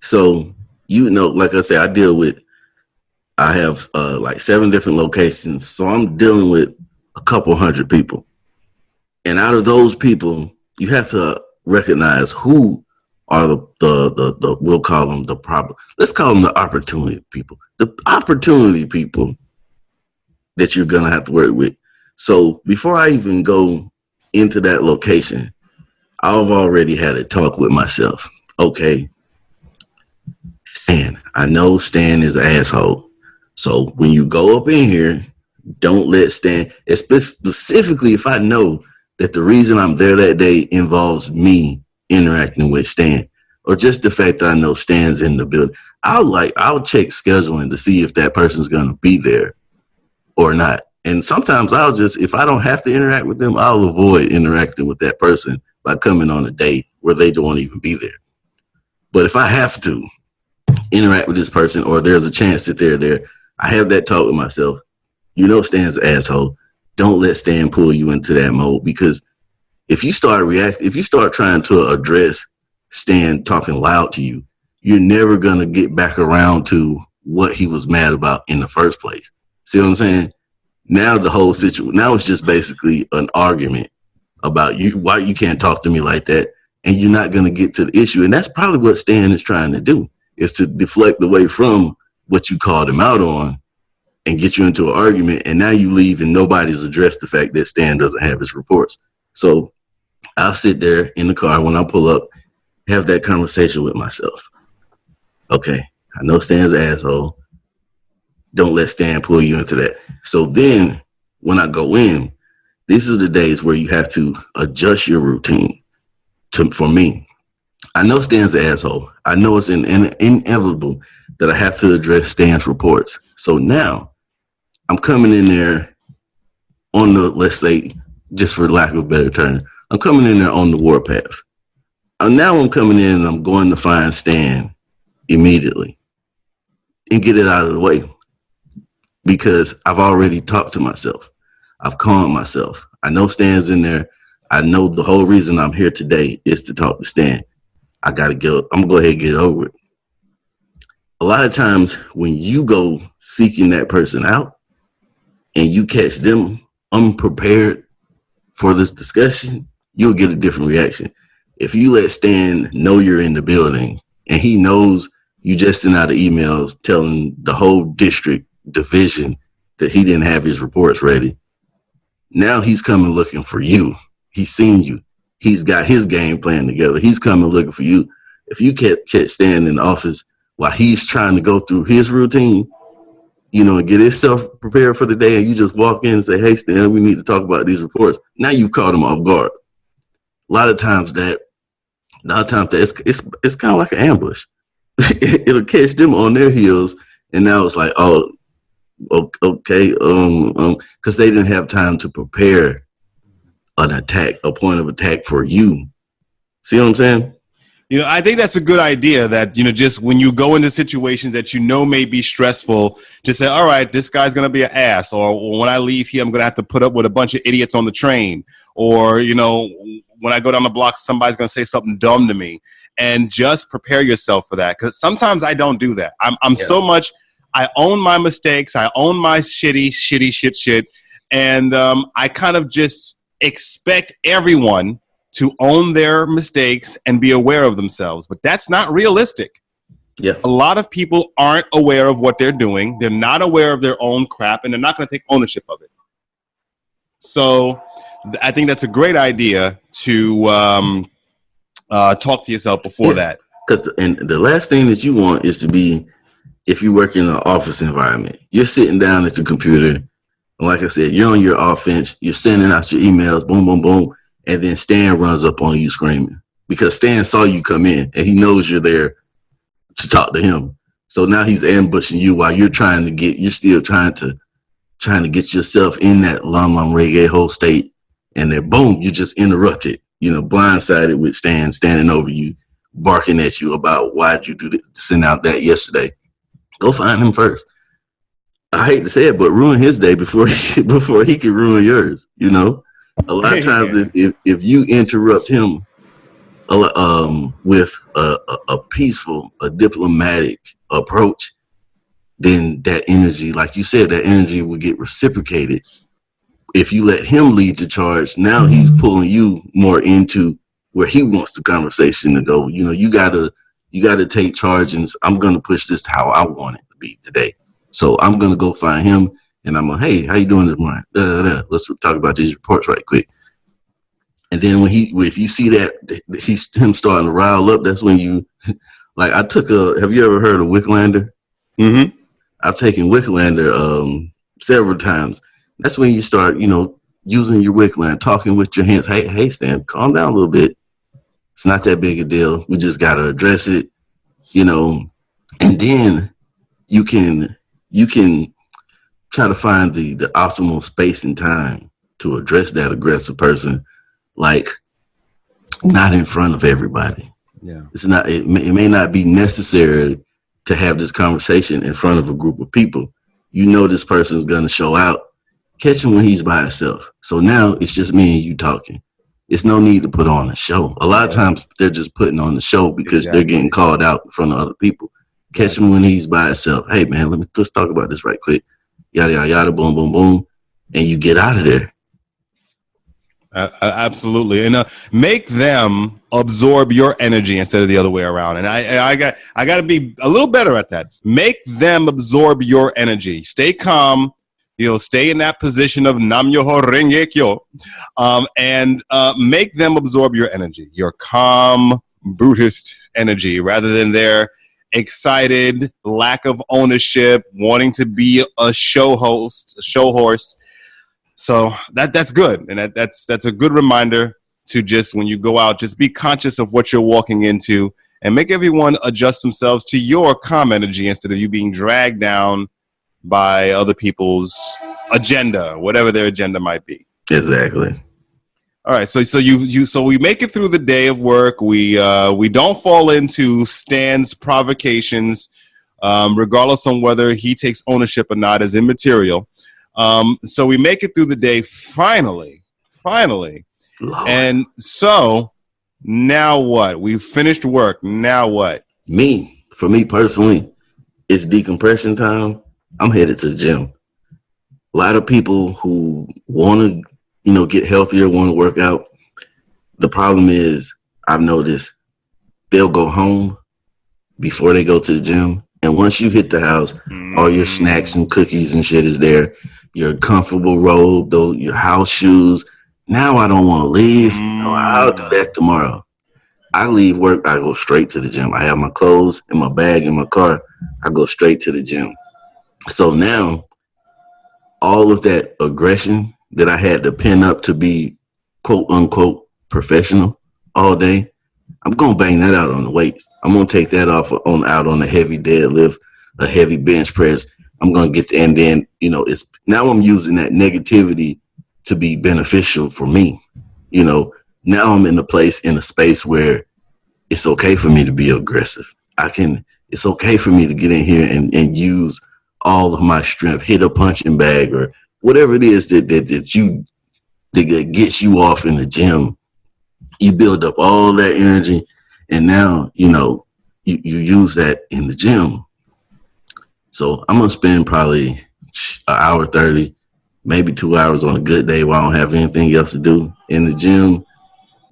So, like I said, I have like 7 different locations. So I'm dealing with a couple hundred people. And out of those people, you have to recognize who are the we'll call them the problem. Let's call them the opportunity people. The opportunity people that you're going to have to work with. So before I even go into that location, I've already had a talk with myself. Okay, Stan, I know Stan is an asshole. So when you go up in here, don't let Stan, specifically if I know that the reason I'm there that day involves me interacting with Stan, or just the fact that I know Stan's in the building, I'll check scheduling to see if that person's going to be there or not. And sometimes if I don't have to interact with them, I'll avoid interacting with that person by coming on a day where they don't even be there. But if I have to interact with this person, or there's a chance that they're there, I have that talk with myself. Stan's an asshole. Don't let Stan pull you into that mode, because if you start trying to address Stan talking loud to you, you're never going to get back around to what he was mad about in the first place. See what I'm saying? Now the whole situation, now it's just basically an argument about why you can't talk to me like that, and you're not going to get to the issue. And that's probably what Stan is trying to do, is to deflect away from what you called him out on and get you into an argument. And now you leave and nobody's addressed the fact that Stan doesn't have his reports. So I'll sit there in the car when I pull up, have that conversation with myself. Okay, I know Stan's an asshole. Don't let Stan pull you into that. So then when I go in, these are the days where you have to adjust your routine. For me, I know Stan's an asshole. I know it's inevitable that I have to address Stan's reports. So now I'm coming in there on the, let's say, just for lack of a better term. I'm coming in there on the warpath. Now I'm coming in and I'm going to find Stan immediately and get it out of the way because I've already talked to myself. I've calmed myself. I know Stan's in there. I know the whole reason I'm here today is to talk to Stan. I'm going to go ahead and get it over it. A lot of times when you go seeking that person out and you catch them unprepared for this discussion, you'll get a different reaction. If you let Stan know you're in the building and he knows you just sent out emails telling the whole district division that he didn't have his reports ready, now he's coming looking for you. He's seen you. He's got his game plan together. He's coming looking for you. If you catch Stan in the office while he's trying to go through his routine, and get himself prepared for the day, and you just walk in and say, "Hey, Stan, we need to talk about these reports." Now you've caught him off guard. A lot of times it's kind of like an ambush. It'll catch them on their heels, and now it's like, oh, okay, because they didn't have time to prepare a point of attack for you. See what I'm saying?
I think that's a good idea that, just when you go into situations that may be stressful, just say, all right, this guy's going to be an ass. Or when I leave here, I'm going to have to put up with a bunch of idiots on the train. Or, when I go down the block, somebody's going to say something dumb to me. And just prepare yourself for that. Because sometimes I don't do that. So much, I own my mistakes. I own my shit. And I kind of just expect everyone to own their mistakes and be aware of themselves. But that's not realistic.
Yeah.
A lot of people aren't aware of what they're doing. They're not aware of their own crap, and they're not going to take ownership of it. So I think that's a great idea to talk to yourself before that.
And the last thing that you want is to be, if you work in an office environment, you're sitting down at your computer, and like I said, you're on your offense, you're sending out your emails, boom, boom, boom. And then Stan runs up on you screaming because Stan saw you come in and he knows you're there to talk to him. So now he's ambushing you while you're still trying to get yourself in that lum reggae whole state. And then boom, you just interrupted, blindsided with Stan standing over you, barking at you about why'd you do this, send out that yesterday. Go find him first. I hate to say it, but ruin his day before he can ruin yours, A lot of times, if you interrupt him with a peaceful, a diplomatic approach, then that energy, like you said, that energy will get reciprocated. If you let him lead the charge, now he's pulling you more into where he wants the conversation to go. You gotta take charge, and I'm gonna push this how I want it to be today. So I'm gonna go find him. And I'm like, hey, how you doing this morning? Let's talk about these reports right quick. And then if you see that him starting to rile up, that's when you, like, have you ever heard of Wicklander?
Mm-hmm.
I've taken Wicklander several times. That's when you start, using your Wicklander, talking with your hands. Hey, Stan, calm down a little bit. It's not that big a deal. We just got to address it, and then you can try to find the optimal space and time to address that aggressive person, like not in front of everybody.
Yeah,
It may not be necessary to have this conversation in front of a group of people. This person is going to show out. Catch him when he's by himself. So now it's just me and you talking. It's no need to put on a show. A lot of times they're just putting on the show because they're getting called out in front of other people. Catch him when he's by himself. Hey man, let's talk about this right quick. Yada, yada, yada, boom, boom, boom. And you get out of there.
Absolutely. And make them absorb your energy instead of the other way around. And I got to be a little better at that. Make them absorb your energy. Stay calm. Stay in that position of Nam Myoho Renge Kyo, and make them absorb your energy, your calm Buddhist energy, rather than their excited, lack of ownership, wanting to be a show horse. So that's good, and that's a good reminder to just, when you go out, just be conscious of what you're walking into, and make everyone adjust themselves to your calm energy instead of you being dragged down by other people's agenda, whatever their agenda might be.
Exactly.
All right, so we make it through the day of work. We don't fall into Stan's provocations, regardless on whether he takes ownership or not, is immaterial. So we make it through the day finally,
Lord.
and so now what? We've finished work. Now what?
For me personally, it's decompression time. I'm headed to the gym. A lot of people who want to, get healthier, want to work out. The problem is, I've noticed they'll go home before they go to the gym. And once you hit the house, all your snacks and cookies and shit is there. Your comfortable robe, your house shoes. Now I don't want to leave. No, I'll do that tomorrow. I leave work, I go straight to the gym. I have my clothes in my bag in my car. I go straight to the gym. So now, all of that aggression that I had to pin up to be quote unquote professional all day, I'm gonna bang that out on the weights. I'm gonna take that out on a heavy deadlift, a heavy bench press. I'm gonna get and then it's now I'm using that negativity to be beneficial for me. Now I'm in a space where it's okay for me to be aggressive. It's okay for me to get in here and use all of my strength, hit a punching bag or whatever it is that gets you off in the gym. You build up all that energy, and now you use that in the gym. So I'm gonna spend probably an hour 30, maybe 2 hours on a good day where I don't have anything else to do in the gym.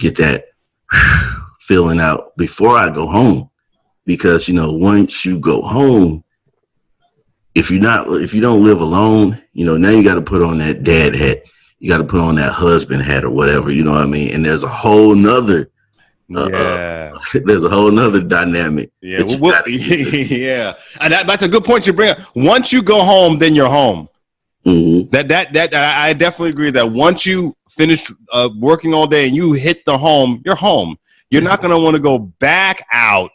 Get that feeling out before I go home, because once you go home, if you don't live alone, now you got to put on that dad hat. You got to put on that husband hat or whatever, you know what I mean? And there's a whole nother, there's a whole nother dynamic.
Yeah. Yeah. And that's a good point you bring up. Once you go home, then you're home.
Mm-hmm.
That I definitely agree that once you finish working all day and you hit the home, you're home. You're not going to want to go back out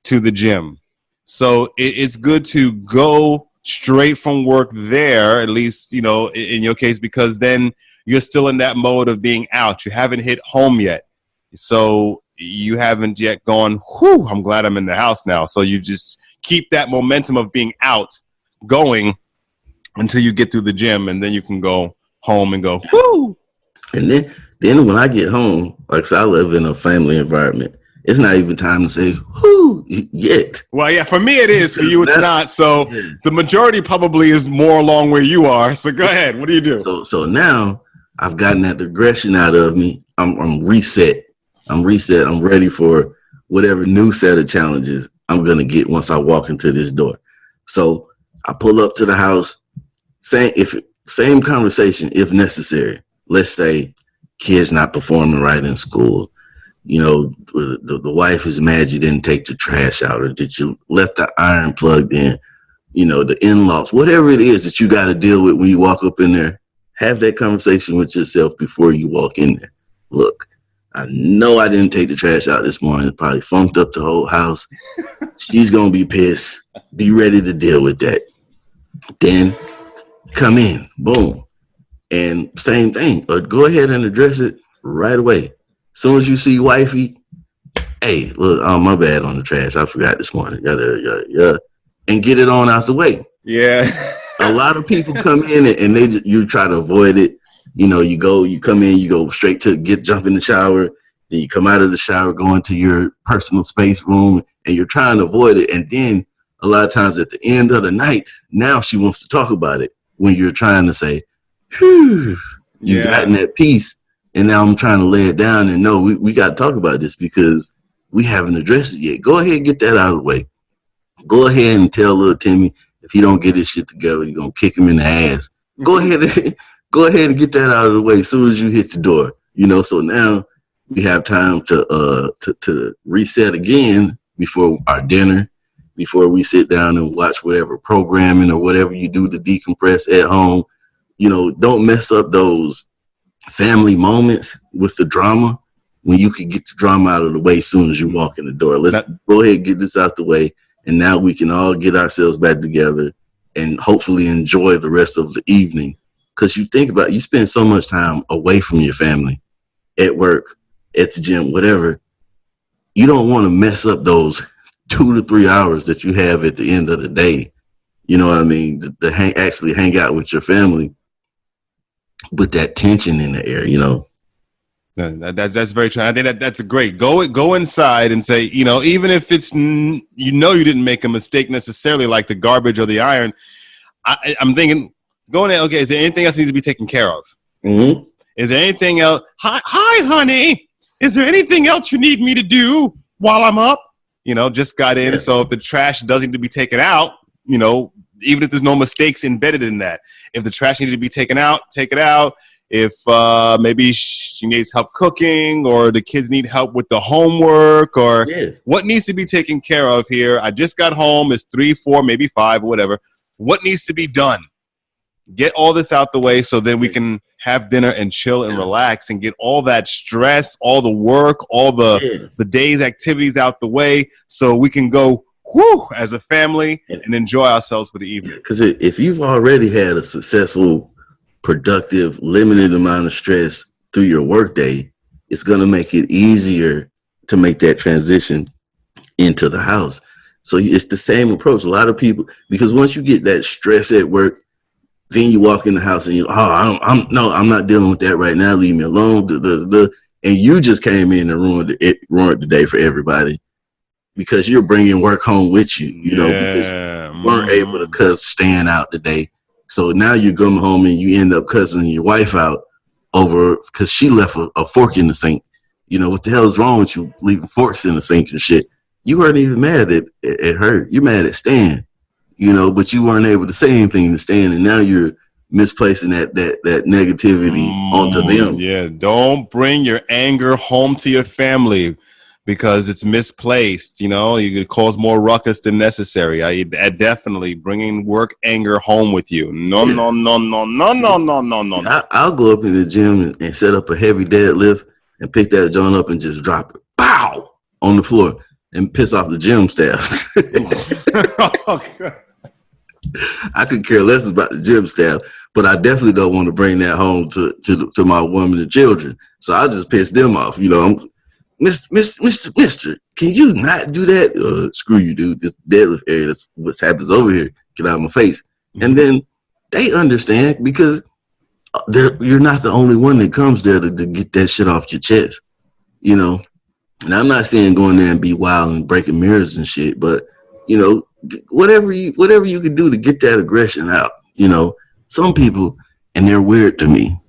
to the gym. So it's good to go straight from work there, at least, in your case, because then you're still in that mode of being out. You haven't hit home yet. So you haven't yet gone, whew, I'm glad I'm in the house now. So you just keep that momentum of being out going until you get through the gym, and then you can go home and go, whoo.
And then when I get home, like I live in a family environment, it's not even time to say whoo yet.
Well, yeah, for me it is. For you, it's not. So the majority probably is more along where you are. So go ahead. What do you do?
So now I've gotten that aggression out of me. I'm reset. I'm ready for whatever new set of challenges I'm gonna get once I walk into this door. So I pull up to the house. Same conversation if necessary. Let's say kids not performing right in school. The wife is mad you didn't take the trash out, or did you left the iron plugged in, the in-laws, whatever it is that you got to deal with when you walk up in there. Have that conversation with yourself before you walk in there. Look, I know I didn't take the trash out this morning. It probably funked up the whole house. She's going to be pissed. Be ready to deal with that. Then come in, boom. And same thing, go ahead and address it right away. Soon as you see wifey, hey, look, my bad on the trash. I forgot this morning. Yeah. And get it on out the way.
Yeah.
A lot of people come in and you try to avoid it. You come in, you go straight to jump in the shower. Then you come out of the shower, go into your personal space room, and you're trying to avoid it. And then a lot of times at the end of the night, now she wants to talk about it when you're trying to say, whew, you've gotten that peace. And now I'm trying to lay it down and no, we got to talk about this because we haven't addressed it yet. Go ahead and get that out of the way. Go ahead and tell little Timmy if he don't get his shit together, you're going to kick him in the ass. Go ahead and get that out of the way as soon as you hit the door. So now we have time to reset again before our dinner, before we sit down and watch whatever programming or whatever you do to decompress at home. Don't mess up those family moments with the drama when you can get the drama out of the way as soon as you walk in the door. Let's go ahead and get this out the way, and now we can all get ourselves back together and hopefully enjoy the rest of the evening. Because you think about it, you spend so much time away from your family. at work, at the gym, whatever, you don't want to mess up those 2 to 3 hours that you have at the end of the day. You know what I mean? To actually hang out with your family with that tension in the air, you know?
That's very true. I think that's a great. Go inside and say, even if it's you didn't make a mistake necessarily, like the garbage or the iron. I'm thinking, go in there. Okay, is there anything else that needs to be taken care of?
Mm-hmm.
Is there anything else? Hi, honey. Is there anything else you need me to do while I'm up? Just got in. Yeah. So if the trash doesn't need to be taken out, even if there's no mistakes embedded in that, if the trash needed to be taken out, take it out. If maybe she needs help cooking, or the kids need help with the homework, or what needs to be taken care of here. I just got home. It's 3, 4, maybe 5, or whatever. What needs to be done? Get all this out the way so then we can have dinner and chill and relax and get all that stress, all the work, all the day's activities out the way so we can go as a family and enjoy ourselves for the evening.
Because if you've already had a successful, productive, limited amount of stress through your workday, it's going to make it easier to make that transition into the house. So it's the same approach. A lot of people, because once you get that stress at work, then you walk in the house and I'm not dealing with that right now. Leave me alone. And you just came in and ruined the day for everybody because you're bringing work home with you, because you weren't able to cuss Stan out today. So now you're coming home and you end up cussing your wife out over because she left a fork in the sink. What the hell is wrong with you leaving forks in the sink and shit? You weren't even mad at her. You're mad at Stan, but you weren't able to say anything to Stan, and now you're misplacing that negativity onto them.
Yeah, don't bring your anger home to your family because it's misplaced. You could cause more ruckus than necessary. I definitely bringing work anger home with you. No.
I'll go up in the gym and set up a heavy deadlift and pick that joint up and just drop it, pow, on the floor and piss off the gym staff. I could care less about the gym staff, but I definitely don't want to bring that home to my woman and children. So I'll just piss them off. Mister, can you not do that? Screw you, dude. This deadlift area, that's what happens over here. Get out of my face. Mm-hmm. And then they understand because you're not the only one that comes there to get that shit off your chest, And I'm not saying going there and be wild and breaking mirrors and shit, but whatever you can do to get that aggression out. Some people, and they're weird to me,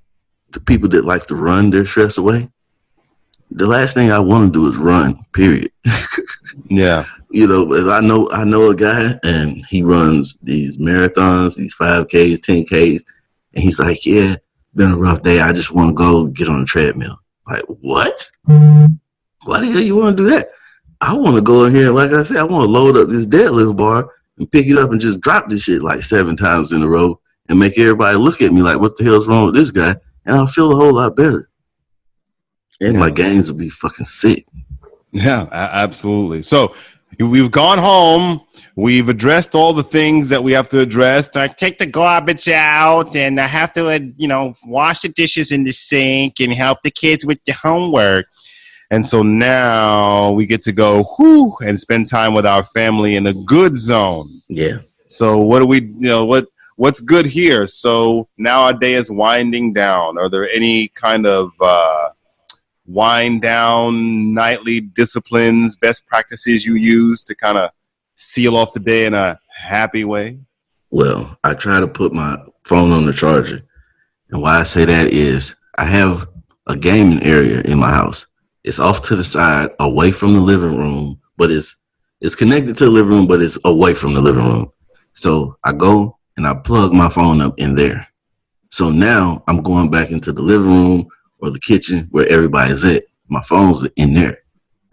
the people that like to run their stress away. The last thing I want to do is run, period.
Yeah.
I know a guy and he runs these marathons, these 5Ks, 10Ks, and he's like, yeah, been a rough day. I just want to go get on a treadmill. Like, what? Why the hell you want to do that? I want to go in here, like I said, I want to load up this deadlift bar and pick it up and just drop this shit like 7 times in a row and make everybody look at me like, what the hell's wrong with this guy? And I'll feel a whole lot better. And my gains will be fucking sick.
Yeah, absolutely. So we've gone home. We've addressed all the things that we have to address. I take the garbage out, and I have to, wash the dishes in the sink and help the kids with the homework. And so now we get to go and spend time with our family in a good zone.
Yeah.
So what do we, what's good here? So now our day is winding down. Are there any kind of wind down nightly disciplines, best practices you use to kind of seal off the day in a happy way?
Well, I try to put my phone on the charger. And why I say that is I have a gaming area in my house. It's off to the side, away from the living room, but it's connected to the living room, but it's away from the living room. So I go and I plug my phone up in there. So now I'm going back into the living room or the kitchen where everybody's at. My phone's in there.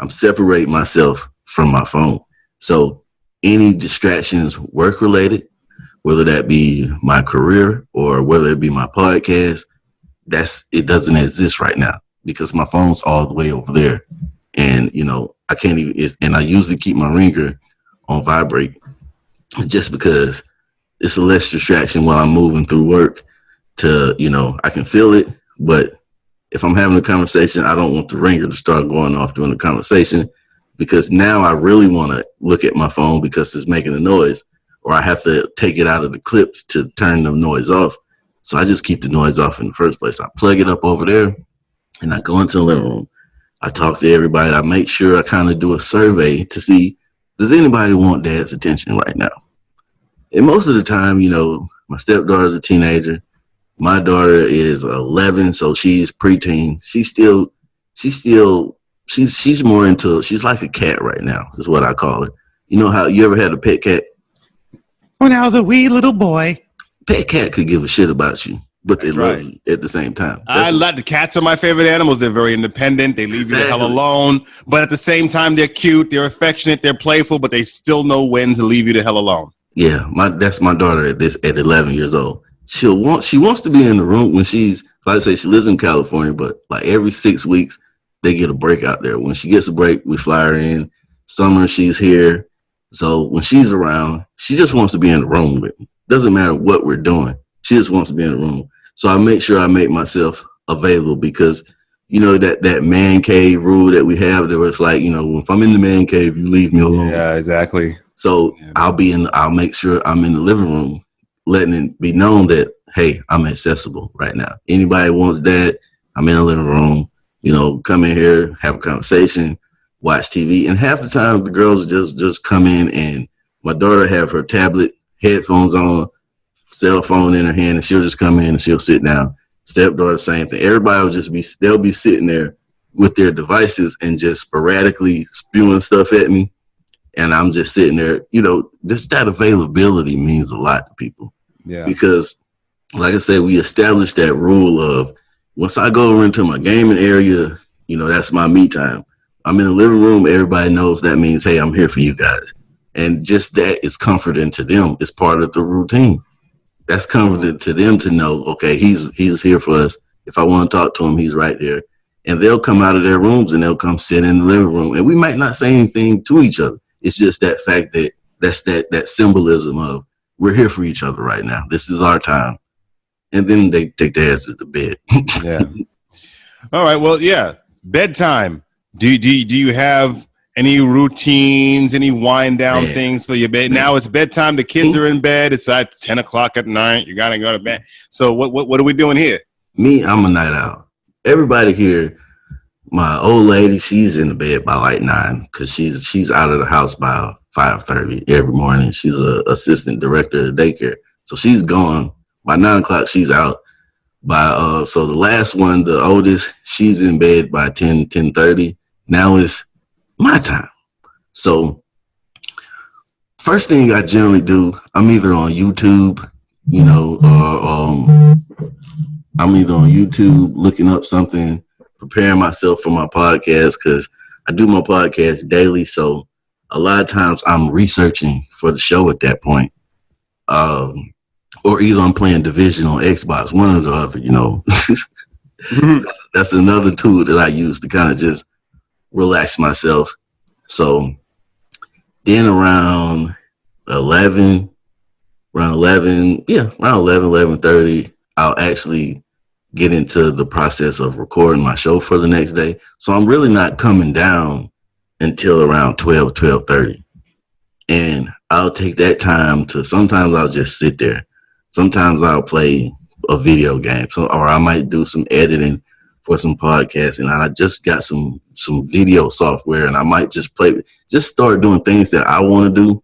I'm separating myself from my phone. So any distractions work related, whether that be my career or whether it be my podcast, it doesn't exist right now because my phone's all the way over there. And, I can't even, and I usually keep my ringer on vibrate just because it's a less distraction while I'm moving through work to, I can feel it, but if I'm having a conversation, I don't want the ringer to start going off during the conversation, because now I really want to look at my phone because it's making a noise, or I have to take it out of the clips to turn the noise off. So I just keep the noise off in the first place. I plug it up over there and I go into the living room. I talk to everybody. I make sure I kind of do a survey to see, does anybody want dad's attention right now? And most of the time, my stepdaughter's a teenager. My daughter is 11, so she's preteen. She's more into, she's like a cat right now, is what I call it. You know how you ever had a pet cat?
When I was a wee little boy.
Pet cat could give a shit about you, but they love you at the same time.
I love the cats are my favorite animals. They're very independent. They leave you the hell alone, but at the same time, they're cute, they're affectionate, they're playful, but they still know when to leave you the hell alone.
Yeah, that's my daughter at 11 years old. She wants to be in the room when like I say, she lives in California, but like every 6 weeks they get a break out there. When she gets a break, we fly her in. Summer, she's here. So when she's around, she just wants to be in the room with me. Doesn't matter what we're doing. She just wants to be in the room. So I make sure I make myself available, because that man cave rule that we have, there was like, if I'm in the man cave, you leave me alone.
Yeah, exactly.
So I'll make sure I'm in the living room, letting it be known that, hey, I'm accessible right now. Anybody wants that, I'm in the living room, come in here, have a conversation, watch TV. And half the time the girls just come in, and my daughter have her tablet, headphones on, cell phone in her hand, and she'll just come in and she'll sit down. Stepdaughter, same thing. Everybody will they'll be sitting there with their devices and just sporadically spewing stuff at me. And I'm just sitting there, just that availability means a lot to people.
Yeah.
Because like I said, we established that rule of, once I go over into my gaming area, that's my me time. I'm in the living room. Everybody knows that means, hey, I'm here for you guys. And just that is comforting to them. It's part of the routine. That's comforting to them to know, okay, he's here for us. If I want to talk to him, he's right there. And they'll come out of their rooms and they'll come sit in the living room. And we might not say anything to each other. It's just that fact that symbolism of, we're here for each other right now. This is our time. And then they take their asses to bed.
Yeah. All right. Well, yeah. Bedtime. Do you have any routines, any wind down things for your bed? Now it's bedtime. The kids are in bed. It's at 10 o'clock at night. You got to go to bed. So what are we doing here?
Me, I'm a night owl. Everybody here, my old lady, she's in the bed by like 9, because she's out of the house by 5:30 every morning. She's an assistant director at daycare. So she's gone. By 9 o'clock, she's out. So the last one, the oldest, she's in bed by 10:30. Now it's my time. So first thing I generally do, I'm either on YouTube, or I'm either on YouTube looking up something, preparing myself for my podcast, because I do my podcast daily. So a lot of times I'm researching for the show at that point. Or either I'm playing Division on Xbox, one or the other, That's another tool that I use to kind of just relax myself. So then around 11:30, I'll actually get into the process of recording my show for the next day. So I'm really not coming down until around 12:30. And I'll take that time to, sometimes I'll just sit there. Sometimes I'll play a video game, or I might do some editing for some podcasts, and I just got some video software, and I might just start doing things that I want to do,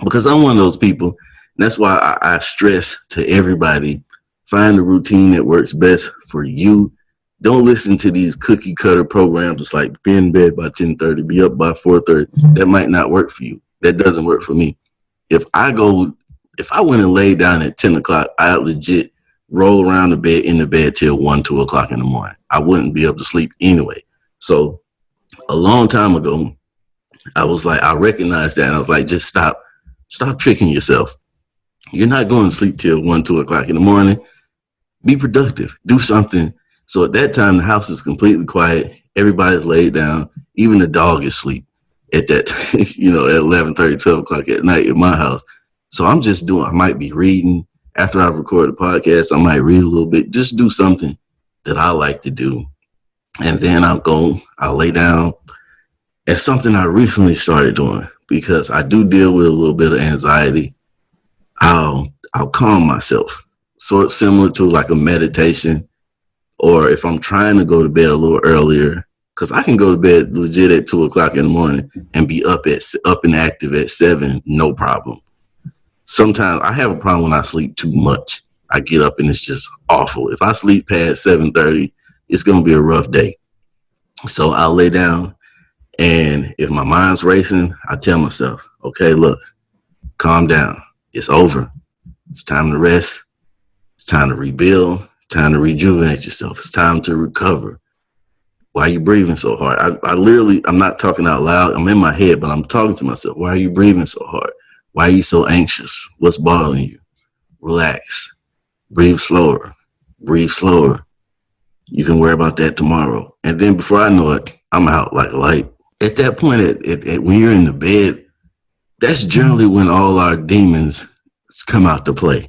because I'm one of those people. And that's why I stress to everybody, find the routine that works best for you. Don't listen to these cookie cutter programs. It's like, be in bed by 10:30, be up by 4:30. That might not work for you. That doesn't work for me. If I went and laid down at 10 o'clock, I legit roll around in the bed till 1, 2 o'clock in the morning. I wouldn't be able to sleep anyway. So a long time ago, I was like, I recognized that. And I was like, just stop tricking yourself. You're not going to sleep till 1, 2 o'clock in the morning. Be productive. Do something. So at that time, the house is completely quiet. Everybody's laid down. Even the dog is asleep at that time, at 11:30, 12 o'clock at night in my house. So I might be reading. After I've recorded the podcast, I might read a little bit. Just do something that I like to do and then I'll lay down. It's something I recently started doing because I do deal with a little bit of anxiety. I'll calm myself. So it's similar to like a meditation, or if I'm trying to go to bed a little earlier, because I can go to bed legit at 2 o'clock in the morning and be up and active at 7, no problem. Sometimes I have a problem when I sleep too much. I get up and it's just awful. If I sleep past 7:30, it's gonna be a rough day. So I'll lay down, and if my mind's racing, I tell myself, okay, look, calm down. It's over. It's time to rest. It's time to rebuild. Time to rejuvenate yourself. It's time to recover. Why are you breathing so hard? I'm not talking out loud. I'm in my head, but I'm talking to myself. Why are you breathing so hard? Why are you so anxious? What's bothering you? Relax. Breathe slower. Breathe slower. You can worry about that tomorrow. And then before I know it, I'm out like a light. At that point, when you're in the bed, that's generally when all our demons come out to play.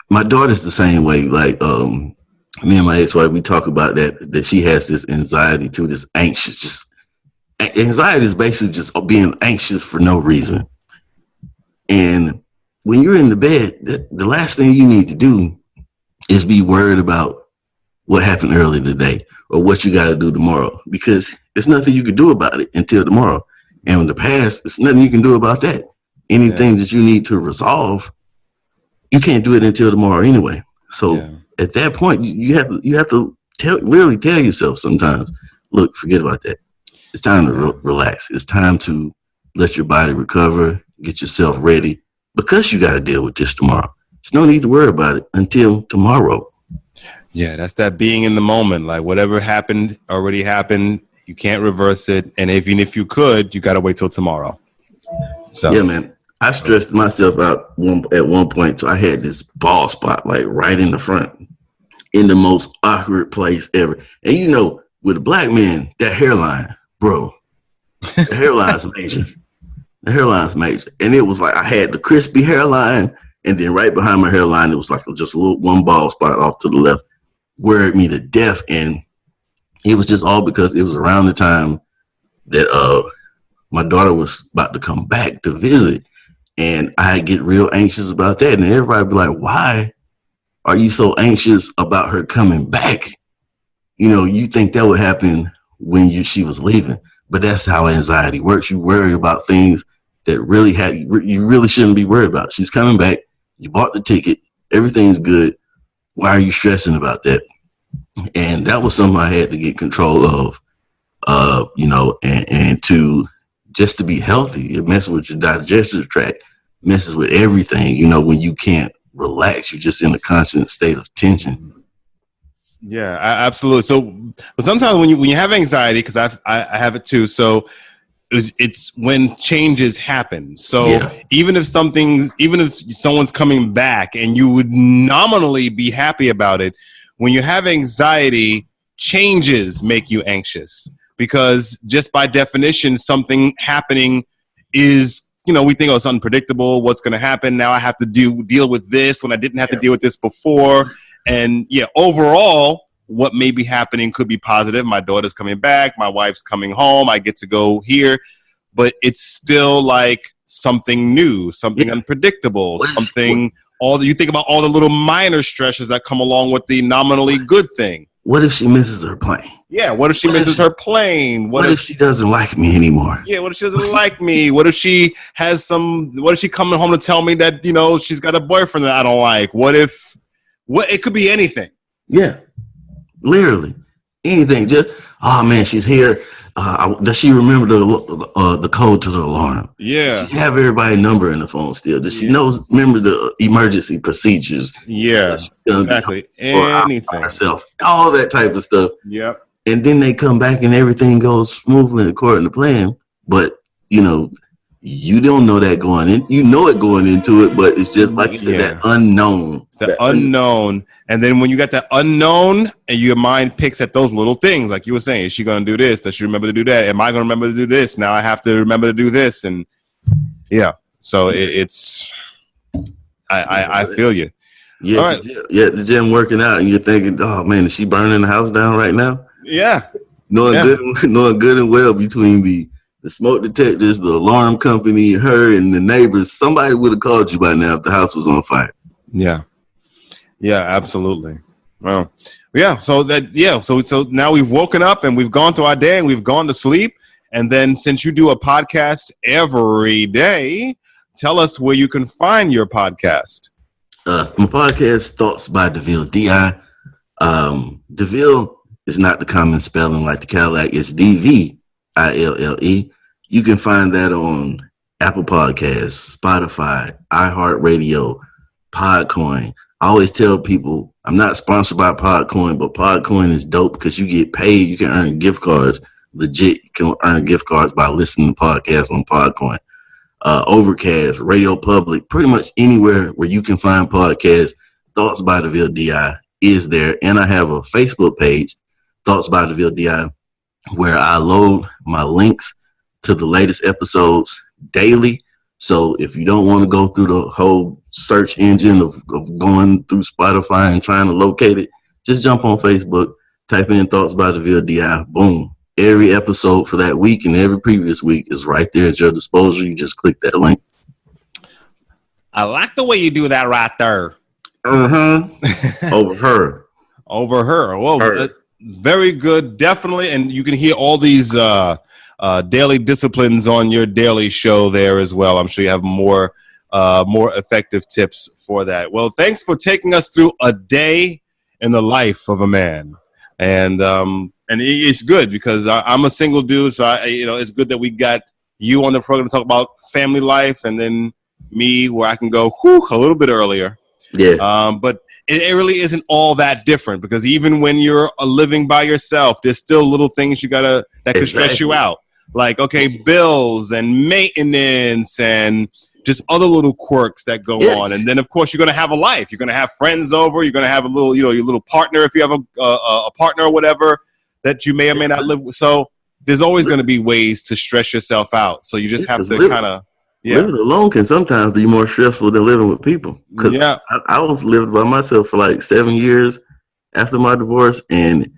My daughter's the same way. Like, me and my ex-wife, we talk about that she has this anxiety too, this anxious. Anxiety is basically just being anxious for no reason. And when you're in the bed, the last thing you need to do is be worried about what happened earlier today or what you got to do tomorrow, because there's nothing you can do about it until tomorrow. And in the past, there's nothing you can do about that. Anything that you need to resolve, you can't do it until tomorrow anyway. So at that point, you have to literally tell yourself sometimes, look, forget about that. It's time to relax. It's time to let your body recover, get yourself ready, because you got to deal with this tomorrow. There's no need to worry about it until tomorrow.
Yeah, that's that being in the moment. Like whatever happened already happened. You can't reverse it. And even if you could, you got to wait till tomorrow. So
yeah, man. I stressed myself out at one point. So I had this bald spot like right in the front, in the most awkward place ever. And you know, with a black man, that hairline, bro, the hairline's major. The hairline's major. And it was like I had the crispy hairline, and then right behind my hairline, it was like just a little one bald spot off to the left. Worried me to death. And it was just all because it was around the time that my daughter was about to come back to visit. And I get real anxious about that. And everybody be like, why are you so anxious about her coming back? You know, you think that would happen when she was leaving. But that's how anxiety works. You worry about things that you really shouldn't be worried about. She's coming back. You bought the ticket. Everything's good. Why are you stressing about that? And that was something I had to get control of, and to just to be healthy. It messes with your digestive tract, messes with everything. You know, when you can't relax, you're just in a constant state of tension.
Yeah, absolutely. So, but sometimes when you have anxiety, because I have it too. So it's when changes happen. So even if someone's coming back and you would nominally be happy about it, when you have anxiety, changes make you anxious, because just by definition, something happening is, we think, it's unpredictable. What's going to happen now? I have to deal with this when I didn't have to deal with this before. And overall, what may be happening could be positive. My daughter's coming back. My wife's coming home. I get to go here. But it's still like something new, something unpredictable, you think about all the little minor stresses that come along with the nominally good thing.
What if she misses her plane?
Yeah, what if she misses her plane?
What if she doesn't like me anymore?
Yeah, what if she doesn't like me? What if she coming home to tell me that, she's got a boyfriend that I don't like? It could be anything.
Yeah, literally anything. Just, oh man, she's here. Does she remember the code to the alarm? Yeah. Does she have everybody's number in the phone still? Does she remember the emergency procedures?
Yeah, exactly. Anything.
Herself, all that type of stuff.
Yep.
And then they come back and everything goes smoothly according to plan. But, you don't know that going in. You know it going into it, but it's just like you said, that unknown.
It's the unknown. And then when you got that unknown and your mind picks at those little things, like you were saying, is she going to do this? Does she remember to do that? Am I going to remember to do this? Now I have to remember to do this. And so it's, I feel you.
Yeah,
all right.
The gym working out and you're thinking, oh man, is she burning the house down right now?
Yeah.
Knowing good and well between the smoke detectors, the alarm company, her, and the neighbors, somebody would have called you by now if the house was on fire.
Yeah. Yeah, absolutely. Well, yeah. So now we've woken up and we've gone through our day and we've gone to sleep. And then since you do a podcast every day, tell us where you can find your podcast.
My podcast, Thoughts by DeVille, D.I. DeVille is not the common spelling like the Cadillac. It's D-V-I-L-L-E. You can find that on Apple Podcasts, Spotify, iHeartRadio, Podcoin. I always tell people I'm not sponsored by Podcoin, but Podcoin is dope because you get paid. You can earn gift cards. Legit, you can earn gift cards by listening to podcasts on Podcoin. Overcast, Radio Public, pretty much anywhere where you can find podcasts. Thoughts by DeVille DI is there. And I have a Facebook page, Thoughts by DeVille DI, where I load my links to the latest episodes daily. So if you don't want to go through the whole search engine of going through Spotify and trying to locate it, just jump on Facebook, type in Thoughts by DeVille DI, boom. Every episode for that week and every previous week is right there at your disposal. You just click that link.
I like the way you do that right there.
Over her.
Over her. Well, very good. Definitely. And you can hear all these daily disciplines on your daily show there as well. I'm sure you have more effective tips for that. Well, thanks for taking us through a day in the life of a man. And it's good because I'm a single dude, so it's good that we got you on the program to talk about family life, and then me where I can go a little bit earlier.
Yeah.
But it really isn't all that different because even when you're living by yourself, there's still little things that could stress you out, like bills and maintenance and just other little quirks that go on. And then, of course, you're going to have a life. You're going to have friends over. You're going to have a little, your little partner if you have a partner or whatever that you may or may not live with. So there's always going to be ways to stress yourself out. So you just have to kind of,
living alone can sometimes be more stressful than living with people. Because I was living by myself for like 7 years after my divorce. And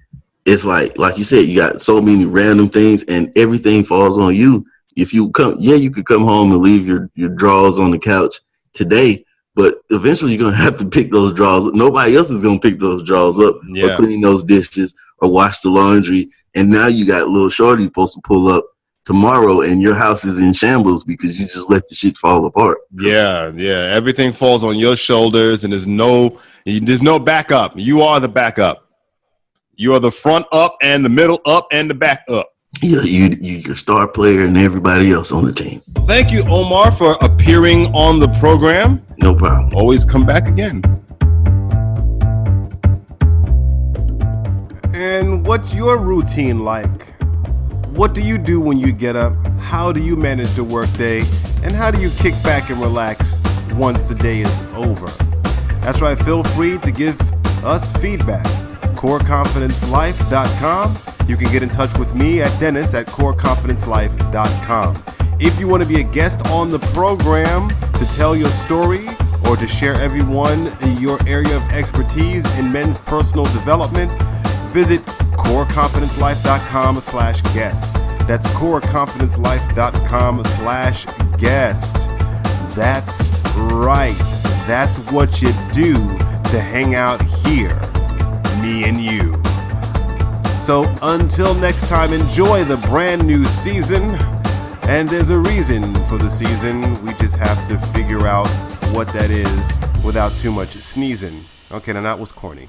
it's like you said, you got so many random things and everything falls on you. If you come, you could come home and leave your drawers on the couch today, but eventually you're going to have to pick those drawers up. Nobody else is going to pick those drawers up or clean those dishes or wash the laundry. And now you got little shorty supposed to pull up tomorrow and your house is in shambles because you just let the shit fall apart.
Yeah. Everything falls on your shoulders and there's no backup. You are the backup. You are the front up and the middle up and the back up.
Yeah, your star player and everybody else on the team.
Thank you, Omar, for appearing on the program.
No problem.
Always come back again. And what's your routine like? What do you do when you get up? How do you manage the workday? And how do you kick back and relax once the day is over? That's right, feel free to give us feedback. CoreConfidenceLife.com. You can get in touch with me at Dennis at CoreConfidenceLife.com. If you want to be a guest on the program to tell your story or to share everyone your area of expertise in men's personal development, visit CoreConfidenceLife.com/guest. That's CoreConfidenceLife.com/guest. That's right. That's what you do to hang out here. Me and you. So until next time, enjoy the brand new season. And there's a reason for the season. We just have to figure out what that is without too much sneezing. Okay, now that was corny.